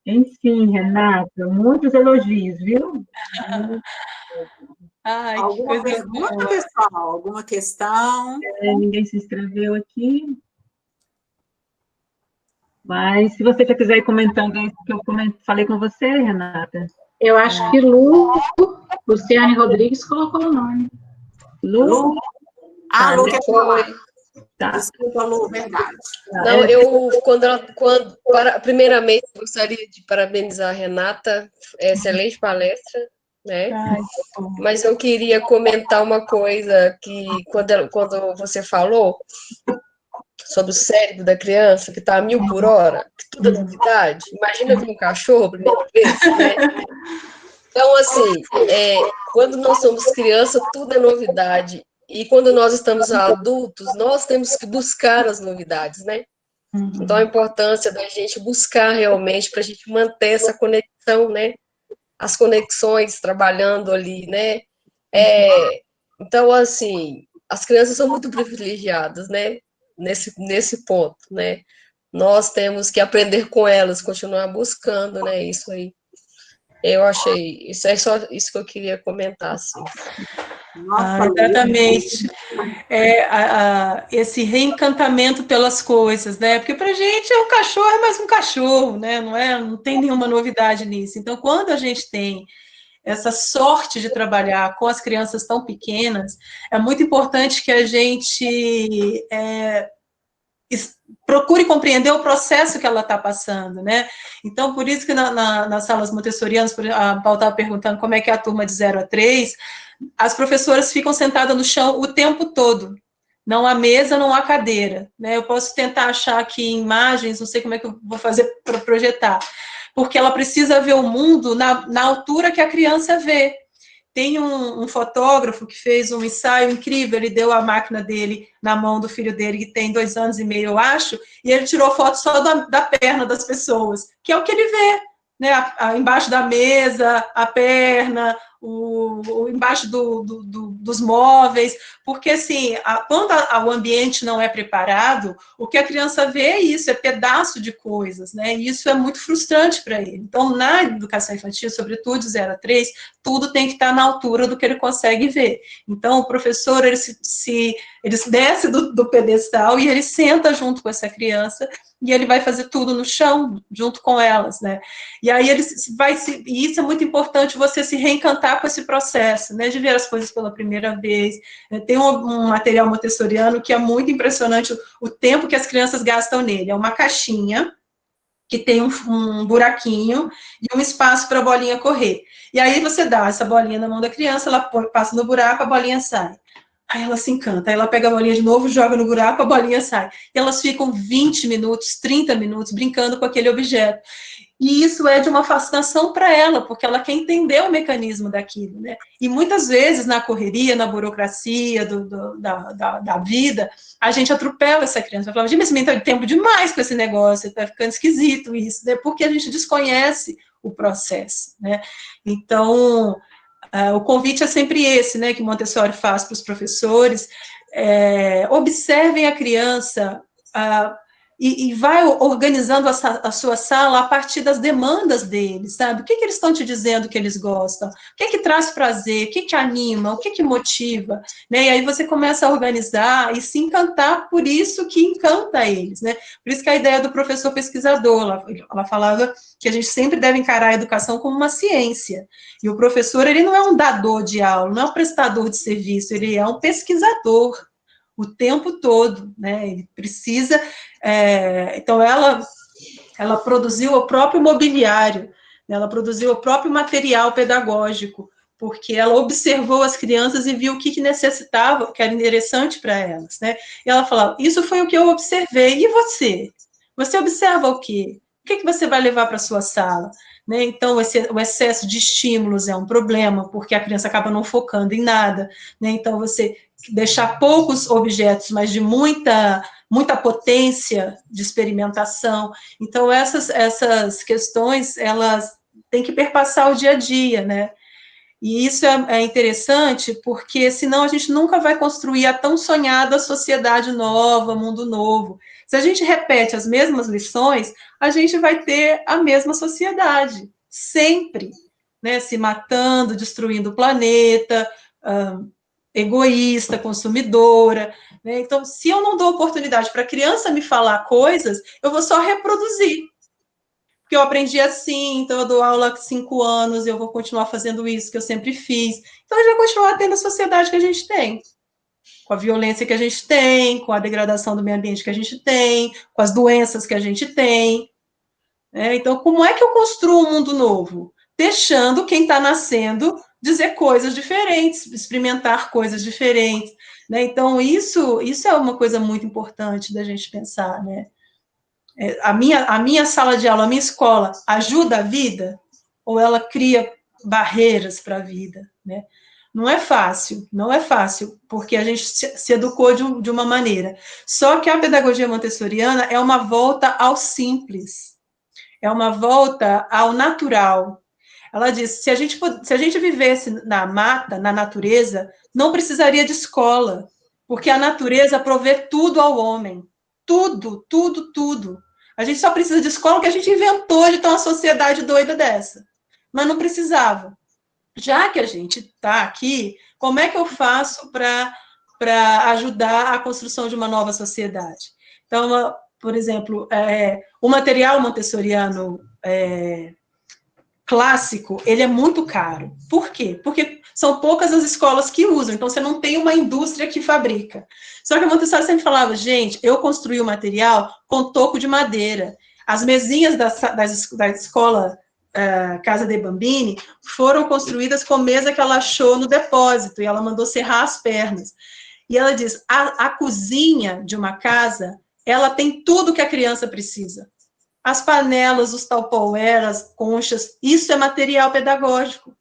Enfim, Renata, muitos elogios, viu? Ai, que Alguma coisa pergunta, boa. pessoal? Alguma questão? Ninguém se inscreveu aqui. Mas, se você já quiser ir comentando isso que eu falei com você, Renata. Eu acho que Luciane Rodrigues colocou o nome. Lu? Ah, Lu quer falar. Tá. Desculpa, Lu, verdade. Não, primeiramente, gostaria de parabenizar a Renata, excelente palestra, né? Mas eu queria comentar uma coisa que, quando você falou sobre o cérebro da criança, que está a 1000 por hora, que tudo é novidade, imagina com um cachorro, primeira vez, né? Então, assim, quando nós somos crianças, tudo é novidade. E quando nós estamos adultos, nós temos que buscar as novidades, né? Então, a importância da gente buscar realmente para a gente manter essa conexão, né? As conexões trabalhando ali, né? Então, assim, as crianças são muito privilegiadas, né? Nesse ponto, né? Nós temos que aprender com elas, continuar buscando, né? Isso aí. Eu achei, isso é só isso que eu queria comentar, assim. Nossa, exatamente. Esse reencantamento pelas coisas, né? Porque para a gente um cachorro é mais um cachorro, né? Não tem nenhuma novidade nisso. Então, quando a gente tem essa sorte de trabalhar com as crianças tão pequenas, é muito importante que a gente procure compreender o processo que ela está passando, né? Então, por isso que nas salas montessorianas, a Paula estava perguntando como é que é a turma de 0 a 3, as professoras ficam sentadas no chão o tempo todo. Não há mesa, não há cadeira, né? Eu posso tentar achar aqui imagens, não sei como é que eu vou fazer para projetar, porque ela precisa ver o mundo na altura que a criança vê. Tem um fotógrafo que fez um ensaio incrível, ele deu a máquina dele na mão do filho dele, que tem 2 anos e meio, eu acho, e ele tirou foto só da perna das pessoas, que é o que ele vê, né? Embaixo da mesa, a perna, embaixo dos móveis, porque assim, quando o ambiente não é preparado, o que a criança vê é isso, é pedaço de coisas, né? E isso é muito frustrante para ele. Então, na educação infantil, sobretudo de 0 a 3, tudo tem que estar na altura do que ele consegue ver. Então, o professor, ele desce do pedestal e ele senta junto com essa criança e ele vai fazer tudo no chão, junto com elas, né? E aí e isso é muito importante, você se reencantar com esse processo, né, de ver as coisas pela primeira vez. Tem um material montessoriano que é muito impressionante o tempo que as crianças gastam nele. É uma caixinha que tem um buraquinho e um espaço para a bolinha correr. E aí você dá essa bolinha na mão da criança, ela passa no buraco, a bolinha sai. Aí ela se encanta, aí ela pega a bolinha de novo, joga no buraco, a bolinha sai. E elas ficam 20 minutos, 30 minutos brincando com aquele objeto. E isso é de uma fascinação para ela, porque ela quer entender o mecanismo daquilo, né? E muitas vezes na correria, na burocracia da vida, a gente atropela essa criança. Fala, mas você tem tempo demais com esse negócio, está ficando esquisito isso, né? Porque a gente desconhece o processo, né? Então, o convite é sempre esse, né, que Montessori faz para os professores, observem a criança, e vai organizando a sua sala a partir das demandas deles, sabe? O que eles estão te dizendo que eles gostam? O que traz prazer? O que anima? O que motiva? Né? E aí você começa a organizar e se encantar por isso que encanta eles, né? Por isso que a ideia do professor pesquisador, ela falava que a gente sempre deve encarar a educação como uma ciência. E o professor, ele não é um dador de aula, não é um prestador de serviço, ele é um pesquisador o tempo todo, né? Ele precisa. Então, ela produziu o próprio mobiliário, né? Ela produziu o próprio material pedagógico, porque ela observou as crianças e viu o que necessitava, o que era interessante para elas, né? E ela falava: isso foi o que eu observei. E você? Você observa o quê? O que você vai levar para a sua sala? Né? Então, o excesso de estímulos é um problema, porque a criança acaba não focando em nada. Né? Então, você deixar poucos objetos, mas de muita potência de experimentação. Então, essas questões, elas têm que perpassar o dia a dia, né? E isso é interessante, porque senão a gente nunca vai construir a tão sonhada sociedade nova, mundo novo. Se a gente repete as mesmas lições, a gente vai ter a mesma sociedade, sempre, né? Se matando, destruindo o planeta, egoísta, consumidora. Né? Então, se eu não dou oportunidade para a criança me falar coisas, eu vou só reproduzir. Porque eu aprendi assim, então eu dou aula há 5 anos, eu vou continuar fazendo isso que eu sempre fiz. Então, a gente vai continuar tendo a sociedade que a gente tem, com a violência que a gente tem, com a degradação do meio ambiente que a gente tem, com as doenças que a gente tem. Né? Então, como é que eu construo um mundo novo? Deixando quem está nascendo dizer coisas diferentes, experimentar coisas diferentes. Né? Então, isso é uma coisa muito importante da gente pensar, né? A minha sala de aula, a minha escola, ajuda a vida? Ou ela cria barreiras para a vida? Né? Não é fácil, porque a gente se educou de uma maneira. Só que a pedagogia montessoriana é uma volta ao simples, é uma volta ao natural. Ela diz, se a gente vivesse na mata, na natureza, não precisaria de escola, porque a natureza provê tudo ao homem. Tudo, tudo, tudo. A gente só precisa de escola porque a gente inventou de ter uma sociedade doida dessa. Mas não precisava. Já que a gente está aqui, como é que eu faço para ajudar a construção de uma nova sociedade? Então, por exemplo, o material montessoriano clássico, ele é muito caro. Por quê? Porque são poucas as escolas que usam, então você não tem uma indústria que fabrica. Só que a Montessori sempre falava, gente, eu construí o material com toco de madeira. As mesinhas da escola Casa de Bambini foram construídas com mesa que ela achou no depósito, e ela mandou serrar as pernas. E ela diz, a cozinha de uma casa, ela tem tudo que a criança precisa. As panelas, os tupperware, as conchas, isso é material pedagógico.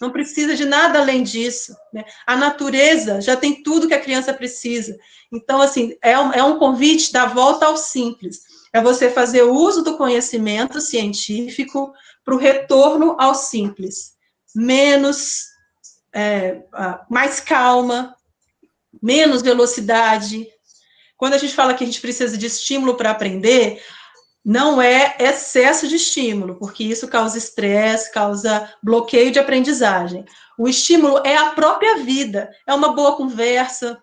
Não precisa de nada além disso. Né? A natureza já tem tudo que a criança precisa. Então, assim, é um convite da volta ao simples. É você fazer uso do conhecimento científico para o retorno ao simples. Mais calma, menos velocidade. Quando a gente fala que a gente precisa de estímulo para aprender, não é excesso de estímulo, porque isso causa estresse, causa bloqueio de aprendizagem. O estímulo é a própria vida, é uma boa conversa,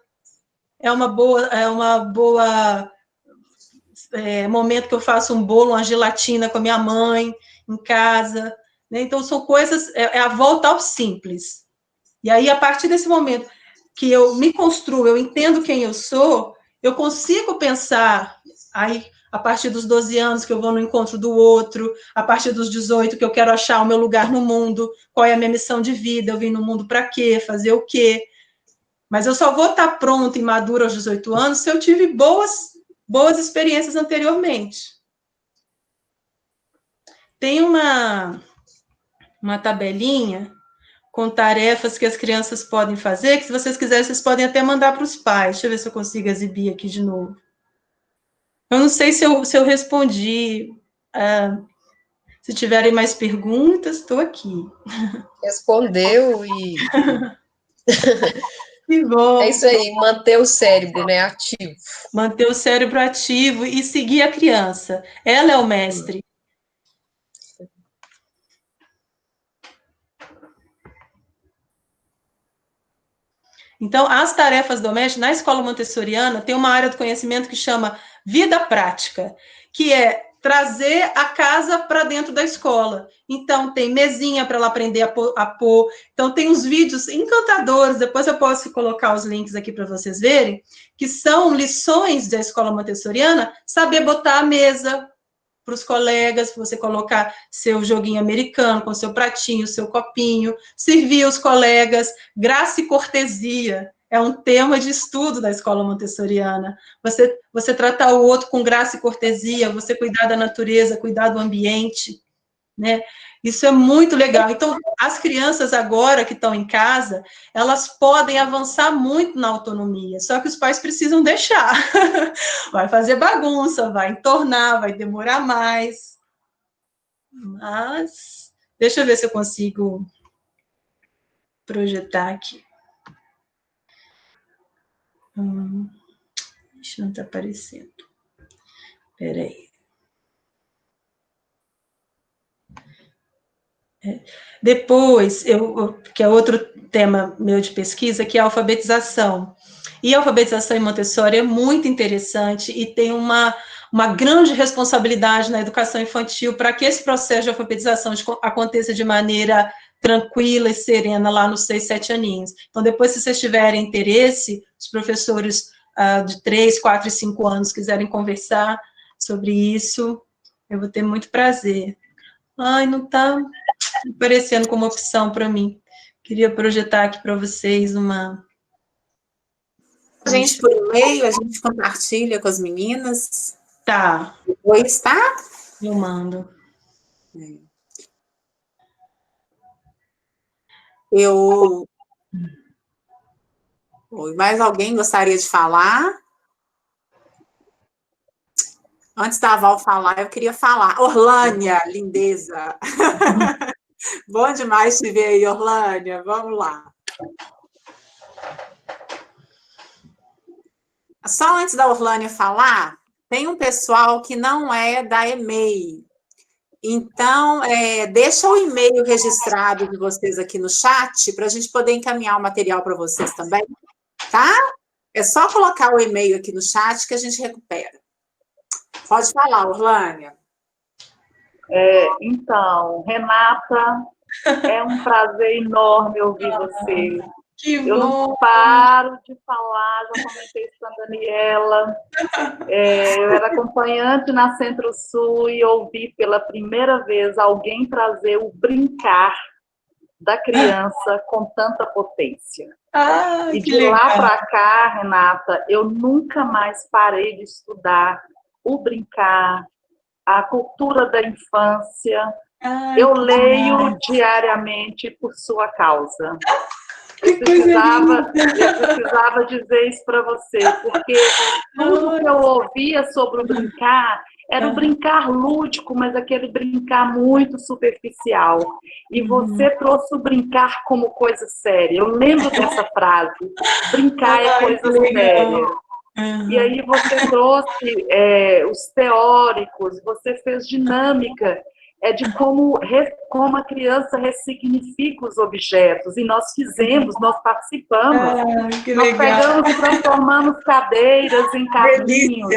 é uma boa momento que eu faço um bolo, uma gelatina com a minha mãe em casa. Né? Então, são coisas, é a volta ao simples. E aí, a partir desse momento que eu me construo, eu entendo quem eu sou, eu consigo pensar aí, a partir dos 12 anos que eu vou no encontro do outro, a partir dos 18 que eu quero achar o meu lugar no mundo, qual é a minha missão de vida, eu vim no mundo para quê, fazer o quê. Mas eu só vou estar pronta e madura aos 18 anos se eu tive boas experiências anteriormente. Tem uma tabelinha com tarefas que as crianças podem fazer, que se vocês quiserem, vocês podem até mandar para os pais. Deixa eu ver se eu consigo exibir aqui de novo. Eu não sei se eu respondi. Se tiverem mais perguntas, estou aqui. Respondeu e... Que bom. É isso aí, manter o cérebro, né, ativo. Manter o cérebro ativo e seguir a criança. Ela é o mestre. Então, as tarefas domésticas, na escola montessoriana, tem uma área do conhecimento que chama vida prática, que é trazer a casa para dentro da escola. Então, tem mesinha para ela aprender a pôr. Então, tem uns vídeos encantadores, depois eu posso colocar os links aqui para vocês verem, que são lições da escola montessoriana, saber botar a mesa para os colegas, você colocar seu joguinho americano com seu pratinho, seu copinho, servir os colegas, graça e cortesia. é um tema de estudo da escola montessoriana. Você tratar o outro com graça e cortesia, você cuidar da natureza, cuidar do ambiente, né? Isso é muito legal. Então, as crianças agora que estão em casa, elas podem avançar muito na autonomia, só que os pais precisam deixar. Vai fazer bagunça, vai entornar, vai demorar mais. Mas, deixa eu ver se eu consigo projetar aqui. Deixa não tá aparecendo. Espera aí. Depois, que é outro tema meu de pesquisa, que é a alfabetização. E a alfabetização em Montessori é muito interessante e tem uma grande responsabilidade na educação infantil para que esse processo de alfabetização aconteça de maneira tranquila e serena lá nos 6, 7 aninhos. Então, depois, se vocês tiverem interesse, os professores de 3, 4 e 5 anos quiserem conversar sobre isso, eu vou ter muito prazer. Ai, não está aparecendo como opção para mim. Queria projetar aqui para vocês uma... A gente, por e-mail, a gente compartilha com as meninas. Tá. Depois, tá? Eu mando. Mais alguém gostaria de falar? Antes da Val falar, eu queria falar. Orlânia, lindeza. Bom demais te ver aí, Orlânia. Vamos lá. Só antes da Orlânia falar, tem um pessoal que não é da EMEI. Então, deixa o e-mail registrado de vocês aqui no chat para a gente poder encaminhar o material para vocês também, tá? É só colocar o e-mail aqui no chat que a gente recupera. Pode falar, Orlânia. Então, Renata, é um prazer enorme ouvir você. Eu não paro de falar, já comentei isso com a Daniela. Eu era acompanhante na Centro-Sul e ouvi pela primeira vez alguém trazer o brincar da criança com tanta potência. E de lá para cá, Renata, eu nunca mais parei de estudar o brincar, a cultura da infância. Eu leio diariamente por sua causa. Eu precisava dizer isso para você, porque tudo que eu ouvia sobre o brincar era o brincar lúdico, mas aquele brincar muito superficial. E você trouxe o brincar como coisa séria. Eu lembro dessa frase, brincar é coisa séria. E aí você trouxe os teóricos, você fez dinâmica de como a criança ressignifica os objetos. E nós fizemos, nós participamos. Nós pegamos e transformamos cadeiras em carrinhos,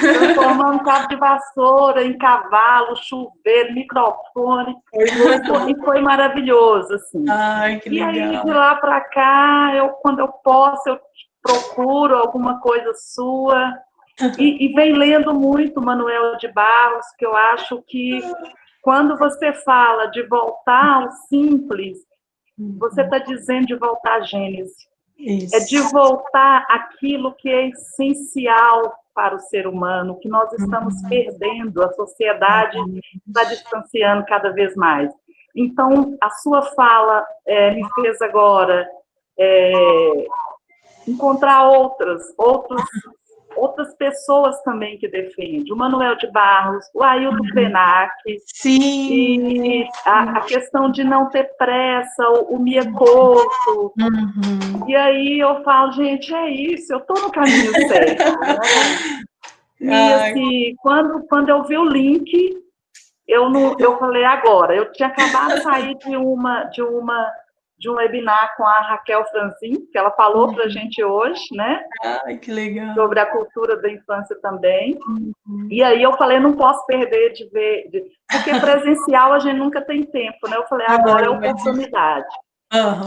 transformamos cabo de vassoura em cavalo, chuveiro, microfone. E foi maravilhoso, assim. E aí, de lá para cá, quando eu posso, eu procuro alguma coisa sua. E vem lendo muito Manuel de Barros, que eu acho que quando você fala de voltar ao simples, você está dizendo de voltar à Gênese. Isso. É de voltar àquilo que é essencial para o ser humano, que nós estamos perdendo, a sociedade está distanciando cada vez mais. Então, a sua fala me fez agora encontrar outras pessoas também que defendem, o Manuel de Barros, o Ailton Krenak, e a questão de não ter pressa, o Mia Couto. E aí eu falo, gente, é isso, eu estou no caminho certo. Né? E assim, quando eu vi o link, eu falei, agora, eu tinha acabado de sair de um webinar com a Raquel Franzin, que ela falou para a gente hoje, né? Que legal. Sobre a cultura da infância também. E aí eu falei, não posso perder de ver, porque presencial a gente nunca tem tempo, né? Eu falei, agora é oportunidade.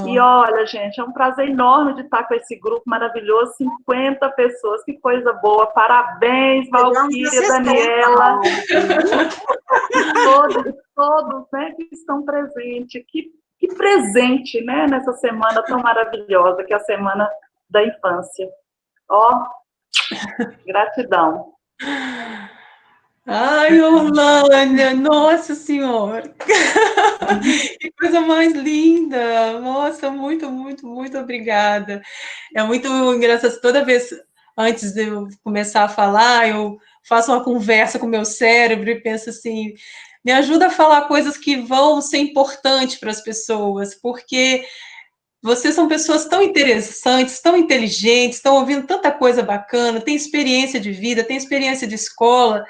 E olha, gente, é um prazer enorme de estar com esse grupo maravilhoso, 50 pessoas, que coisa boa. Parabéns, Valquíria, Daniela, todos, né, que estão presentes. Que presente, né, nessa semana tão maravilhosa, que é a Semana da infância. Ó, gratidão. Ai, Orlânia, nossa senhora, que coisa mais linda, nossa, muito, muito, muito obrigada. É muito engraçado, toda vez, antes de eu começar a falar, eu faço uma conversa com o meu cérebro e penso assim, me ajuda a falar coisas que vão ser importantes para as pessoas, porque vocês são pessoas tão interessantes, tão inteligentes, estão ouvindo tanta coisa bacana, têm experiência de vida, têm experiência de escola,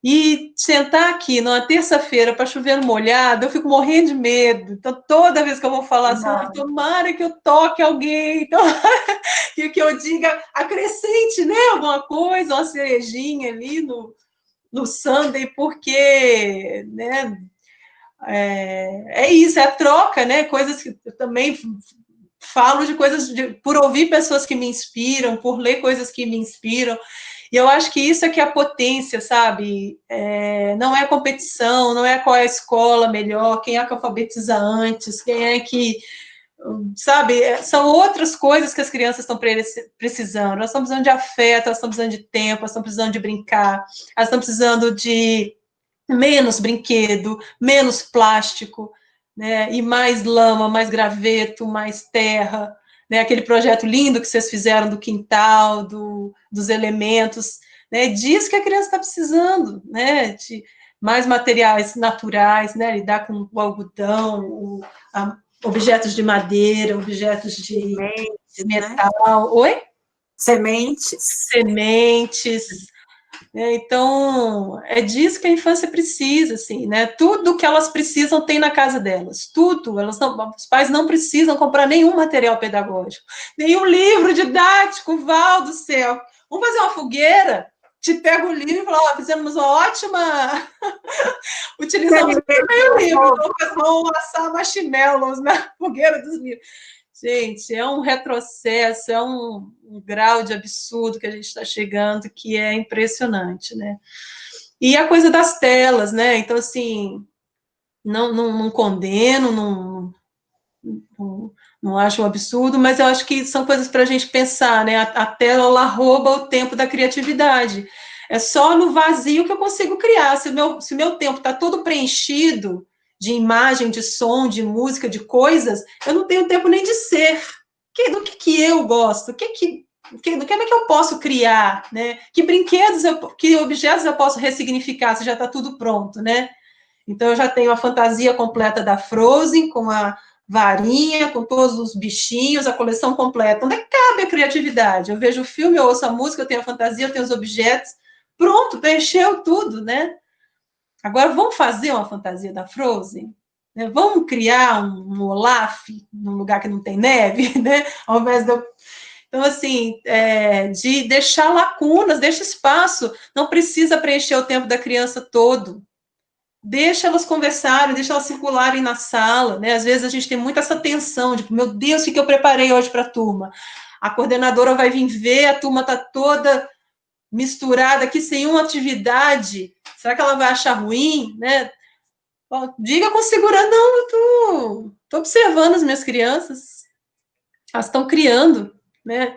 e sentar aqui numa terça-feira para chover no molhado, eu fico morrendo de medo. Então, toda vez que eu vou falar assim, tomara que eu toque alguém, que eu diga, acrescente, né, alguma coisa, uma cerejinha ali no Sunday, porque, né, é isso, é a troca, né, coisas que eu também falo de coisas, por ouvir pessoas que me inspiram, por ler coisas que me inspiram. E eu acho que isso é que é a potência, sabe? Não é a competição, não é qual é a escola melhor, quem é que alfabetiza antes, quem é que, sabe? São outras coisas que as crianças estão precisando. Elas estão precisando de afeto, elas estão precisando de tempo, elas estão precisando de brincar, elas estão precisando de menos brinquedo, menos plástico, né? E mais lama, mais graveto, mais terra. Né, aquele projeto lindo que vocês fizeram do quintal, dos elementos, né, diz que a criança está precisando, né, de mais materiais naturais, né, lidar com o algodão, objetos de madeira, objetos de metal. Né? Oi? Sementes. Então, é disso que a infância precisa, assim, né? Tudo que elas precisam tem na casa delas, tudo. Os pais não precisam comprar nenhum material pedagógico, nenhum livro didático, Val do céu. Vamos fazer uma fogueira? Te pega o livro e fala, fizemos uma ótima... Utilizamos o livro, vamos assar marshmallows na fogueira dos livros. Gente, é um retrocesso, é um grau de absurdo que a gente está chegando, que é impressionante, né? E a coisa das telas, né? Então, assim, não condeno, não acho um absurdo, mas eu acho que são coisas para a gente pensar, né? A tela, ela rouba o tempo da criatividade. É só no vazio que eu consigo criar. Se o meu tempo está todo preenchido de imagem, de som, de música, de coisas, eu não tenho tempo nem de ser. Do que eu gosto? Como é que eu posso criar? Né? Que brinquedos, que objetos eu posso ressignificar se já está tudo pronto, né? Então, eu já tenho a fantasia completa da Frozen, com a varinha, com todos os bichinhos, a coleção completa. Onde é que cabe a criatividade? Eu vejo o filme, eu ouço a música, eu tenho a fantasia, eu tenho os objetos. Pronto, preencheu tudo, né? Agora, vamos fazer uma fantasia da Frozen? Né? Vamos criar um Olaf num lugar que não tem neve, né? Ao invés de eu... Então, assim, de deixar lacunas, deixa espaço. Não precisa preencher o tempo da criança todo. Deixa elas conversarem, deixa elas circularem na sala, né? Às vezes a gente tem muito essa tensão de, meu Deus, o que eu preparei hoje para a turma? A coordenadora vai vir ver, a turma está toda misturada aqui, sem uma atividade. Será que ela vai achar ruim, né? Diga com segurança, não, eu tô observando as minhas crianças, elas estão criando, né?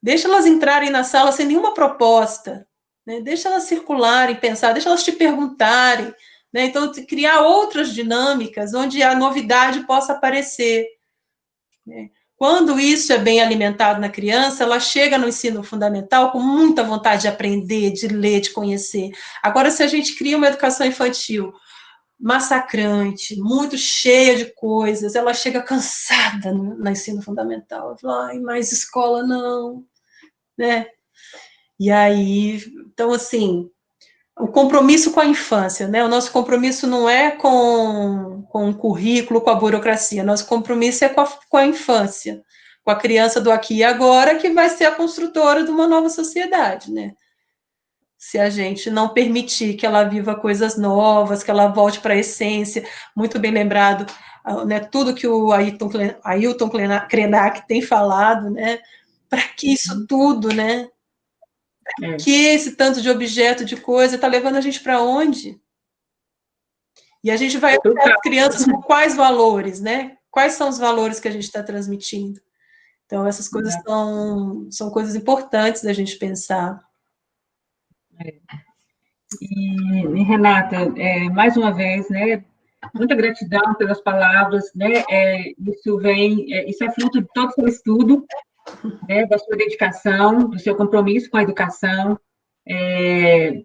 Deixa elas entrarem na sala sem nenhuma proposta, né? Deixa elas circularem, pensar, deixa elas te perguntarem, né? Então, criar outras dinâmicas onde a novidade possa aparecer. Né? Quando isso é bem alimentado na criança, ela chega no ensino fundamental com muita vontade de aprender, de ler, de conhecer. Agora, se a gente cria uma educação infantil massacrante, muito cheia de coisas, ela chega cansada no ensino fundamental. Ela fala, ai, mais escola não, né? E aí, então, assim, o compromisso com a infância, né? O nosso compromisso não é com o currículo, com a burocracia, nosso compromisso é com a infância, com a criança do aqui e agora, que vai ser a construtora de uma nova sociedade, né? Se a gente não permitir que ela viva coisas novas, que ela volte para a essência, muito bem lembrado, né, tudo que o Ailton Krenak tem falado, né? Para que isso tudo, né? Que esse tanto de objeto, de coisa, está levando a gente para onde? E a gente vai educar as crianças com quais valores, né? Quais são os valores que a gente está transmitindo? Então, essas coisas são coisas importantes da gente pensar. E Renata, mais uma vez, né, muita gratidão pelas palavras, né, isso é fruto de todo o seu estudo, né, da sua dedicação, do seu compromisso com a educação, e,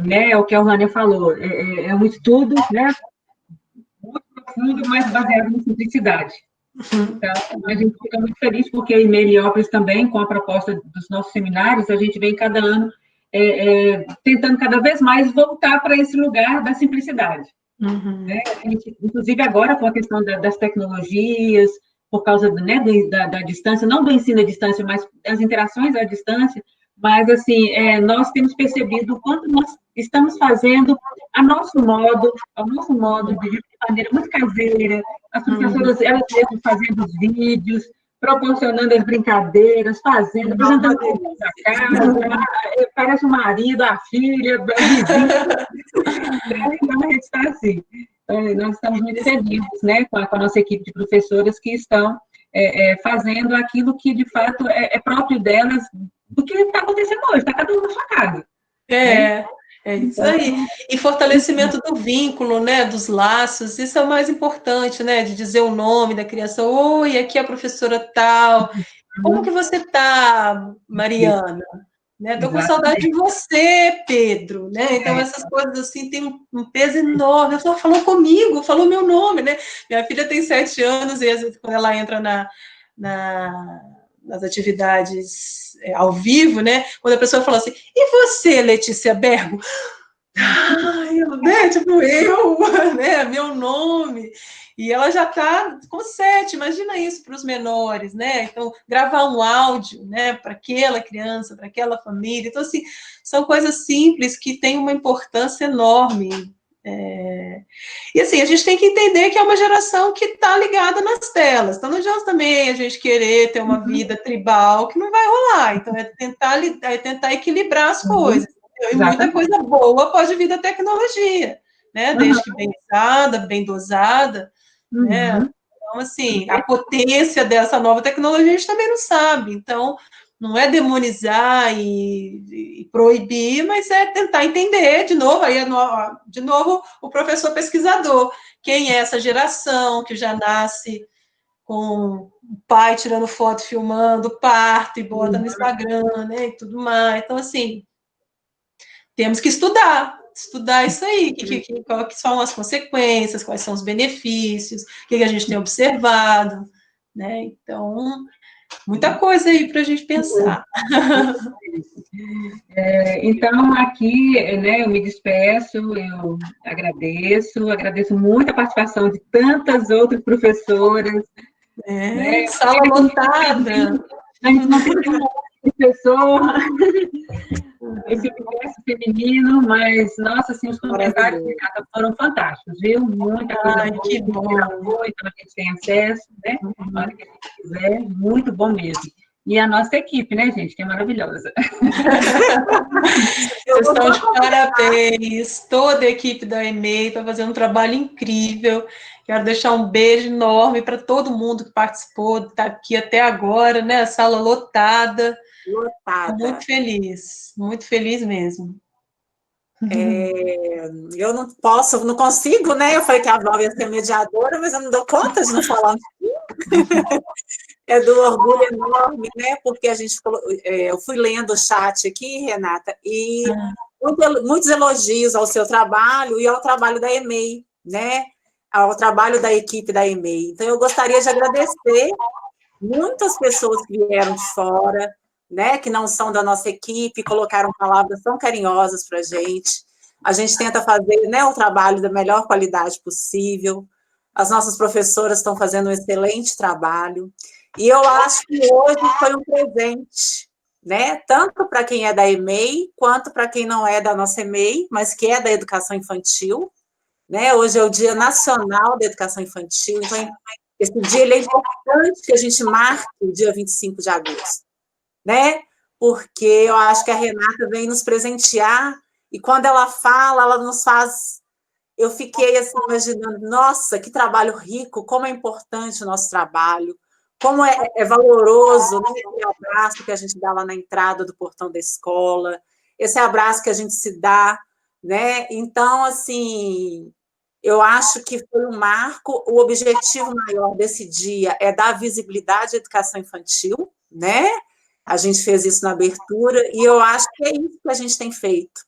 né, o que a Orlânia falou, é um estudo, né, muito profundo, mas baseado em simplicidade. Então, a gente fica muito feliz porque em Heliópolis também, com a proposta dos nossos seminários, a gente vem cada ano tentando cada vez mais voltar para esse lugar da simplicidade. Né? A gente, inclusive agora com a questão das tecnologias, por causa, né, da distância, não do ensino à distância, mas das interações à distância, mas, assim, nós temos percebido o quanto nós estamos fazendo ao nosso modo, de maneira muito caseira, as professoras, elas mesmas fazendo os vídeos, proporcionando as brincadeiras, apresentando a casa, parece o marido, a filha, a vizinha, então a gente está assim. Nós estamos muito felizes, né, com a nossa equipe de professoras que estão fazendo aquilo que, de fato, é próprio delas, do que está acontecendo hoje, está cada um na sua casa. É isso aí. E fortalecimento do vínculo, né, dos laços, isso é o mais importante, né, de dizer o nome da criança. Oi, aqui é a professora tal. Como que você está, Mariana? Estou com saudade de você, Pedro, né? Então, essas coisas, assim, têm um peso enorme. A pessoa falou comigo, falou meu nome, né? Minha filha tem 7 anos e, às vezes, quando ela entra nas atividades ao vivo, né? Quando a pessoa fala assim, e você, Letícia Bergo? Né? Tipo, né? Meu nome. E ela já está com 7, imagina isso para os menores, né? Então, gravar um áudio, né, para aquela criança, para aquela família. Então, assim, são coisas simples que têm uma importância enorme. E, assim, a gente tem que entender que é uma geração que está ligada nas telas. Então, não adianta também a gente querer ter uma vida tribal que não vai rolar. Então, é tentar equilibrar as coisas. E muita coisa boa pode vir da tecnologia, né? Desde que bem usada, bem dosada, né? Então, assim, a potência dessa nova tecnologia a gente também não sabe. Então, não é demonizar e proibir, mas é tentar entender, de novo, o professor pesquisador, quem é essa geração que já nasce com o pai tirando foto, filmando o parto e bota no Instagram, né, e tudo mais. Então, assim, temos que estudar isso aí, quais são as consequências, quais são os benefícios, o que a gente tem observado, né? Então, muita coisa aí para a gente pensar. Então, aqui, né, eu me despeço, eu agradeço muito a participação de tantas outras professoras. Né? Sala lotada. A gente não tem uma professor, esse universo feminino, mas, nossa, assim, os comentários foram fantásticos, viu? Muita coisa boa, que bom. Então a gente tem acesso, né? Na hora que a gente quiser, muito bom mesmo. E a nossa equipe, né, gente, que é maravilhosa. Vocês estão de parabéns, toda a equipe da EMEI está fazendo um trabalho incrível. Quero deixar um beijo enorme para todo mundo que participou, está aqui até agora, né? A sala lotada. Muito feliz mesmo. Eu não consigo, né? Eu falei que a Val ia ser mediadora, mas eu não dou conta de não falar. É do orgulho enorme, né? Porque a gente eu fui lendo o chat aqui, Renata, e muitos elogios ao seu trabalho e ao trabalho da EMEI, né? Ao trabalho da equipe da EMEI. Então, eu gostaria de agradecer muitas pessoas que vieram de fora, né? Que não são da nossa equipe, colocaram palavras tão carinhosas para a gente. A gente tenta fazer, né, o trabalho da melhor qualidade possível. As nossas professoras estão fazendo um excelente trabalho. E eu acho que hoje foi um presente, né? Tanto para quem é da EMEI, quanto para quem não é da nossa EMEI, mas que é da educação infantil, né? Hoje é o Dia Nacional da Educação Infantil, então esse dia ele é importante que a gente marque o dia 25 de agosto, né? Porque eu acho que a Renata vem nos presentear, e quando ela fala, ela nos faz... Eu fiquei assim, imaginando, nossa, que trabalho rico, como é importante o nosso trabalho, como é valoroso, né, esse abraço que a gente dá lá na entrada do portão da escola, esse abraço que a gente se dá, né? Então, assim, eu acho que foi um marco. O objetivo maior desse dia é dar visibilidade à educação infantil, né? A gente fez isso na abertura, e eu acho que é isso que a gente tem feito,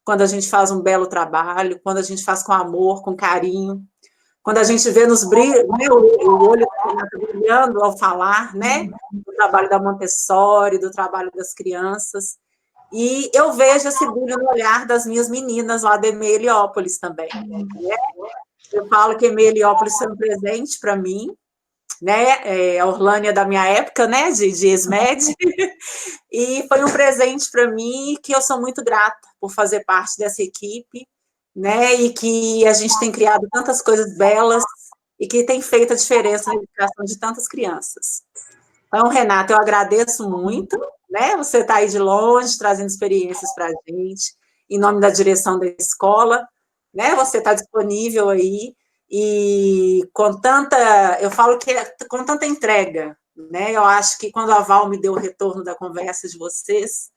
quando a gente faz um belo trabalho, quando a gente faz com amor, com carinho, quando a gente vê nos brilhos, né, o olho brilhando ao falar, né, do trabalho da Montessori, do trabalho das crianças, e eu vejo esse brilho no olhar das minhas meninas lá de EMEI Heliópolis também, né? Eu falo que EMEI Heliópolis foi um presente para mim, né, a Orlânia da minha época, né, de ESMED, e foi um presente para mim que eu sou muito grata por fazer parte dessa equipe, né, e que a gente tem criado tantas coisas belas e que tem feito a diferença na educação de tantas crianças. Então, Renata, eu agradeço muito, né, você está aí de longe, trazendo experiências para a gente, em nome da direção da escola, né, você está disponível aí, e com tanta, eu falo que com tanta entrega, né, eu acho que quando a Val me deu o retorno da conversa de vocês,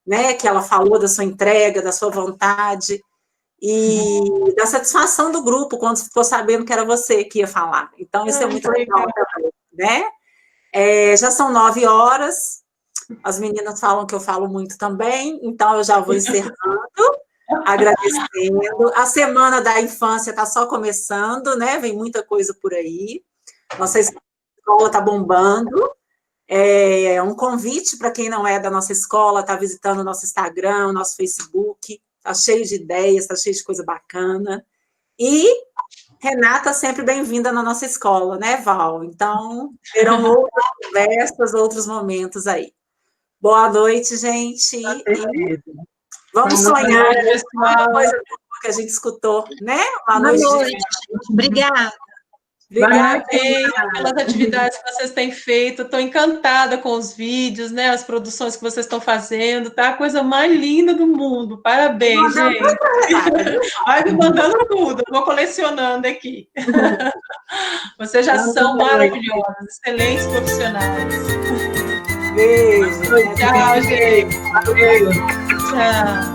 né, que ela falou da sua entrega, da sua vontade, e da satisfação do grupo, quando ficou sabendo que era você que ia falar. Então, isso é muito legal também, né? Já são 9 horas, as meninas falam que eu falo muito também, então eu já vou encerrando, agradecendo. A Semana da Infância está só começando, né? Vem muita coisa por aí. Nossa escola está bombando. É um convite para quem não é da nossa escola, está visitando o nosso Instagram, o nosso Facebook, está cheio de ideias, está cheio de coisa bacana. E Renata, sempre bem-vinda na nossa escola, né, Val? Então, terão outras conversas, outros momentos aí. Boa noite, gente. E vamos sonhar com coisa que a gente escutou, né? Boa noite. Obrigada. Parabéns pelas atividades que vocês têm feito. Estou encantada com os vídeos, né? As produções que vocês estão fazendo, tá? A coisa mais linda do mundo. Parabéns, gente. Vai me mandando tudo, eu vou colecionando aqui. Vocês já são maravilhosos, excelentes profissionais. Beijo. Tchau, gente. Beijo. Tchau.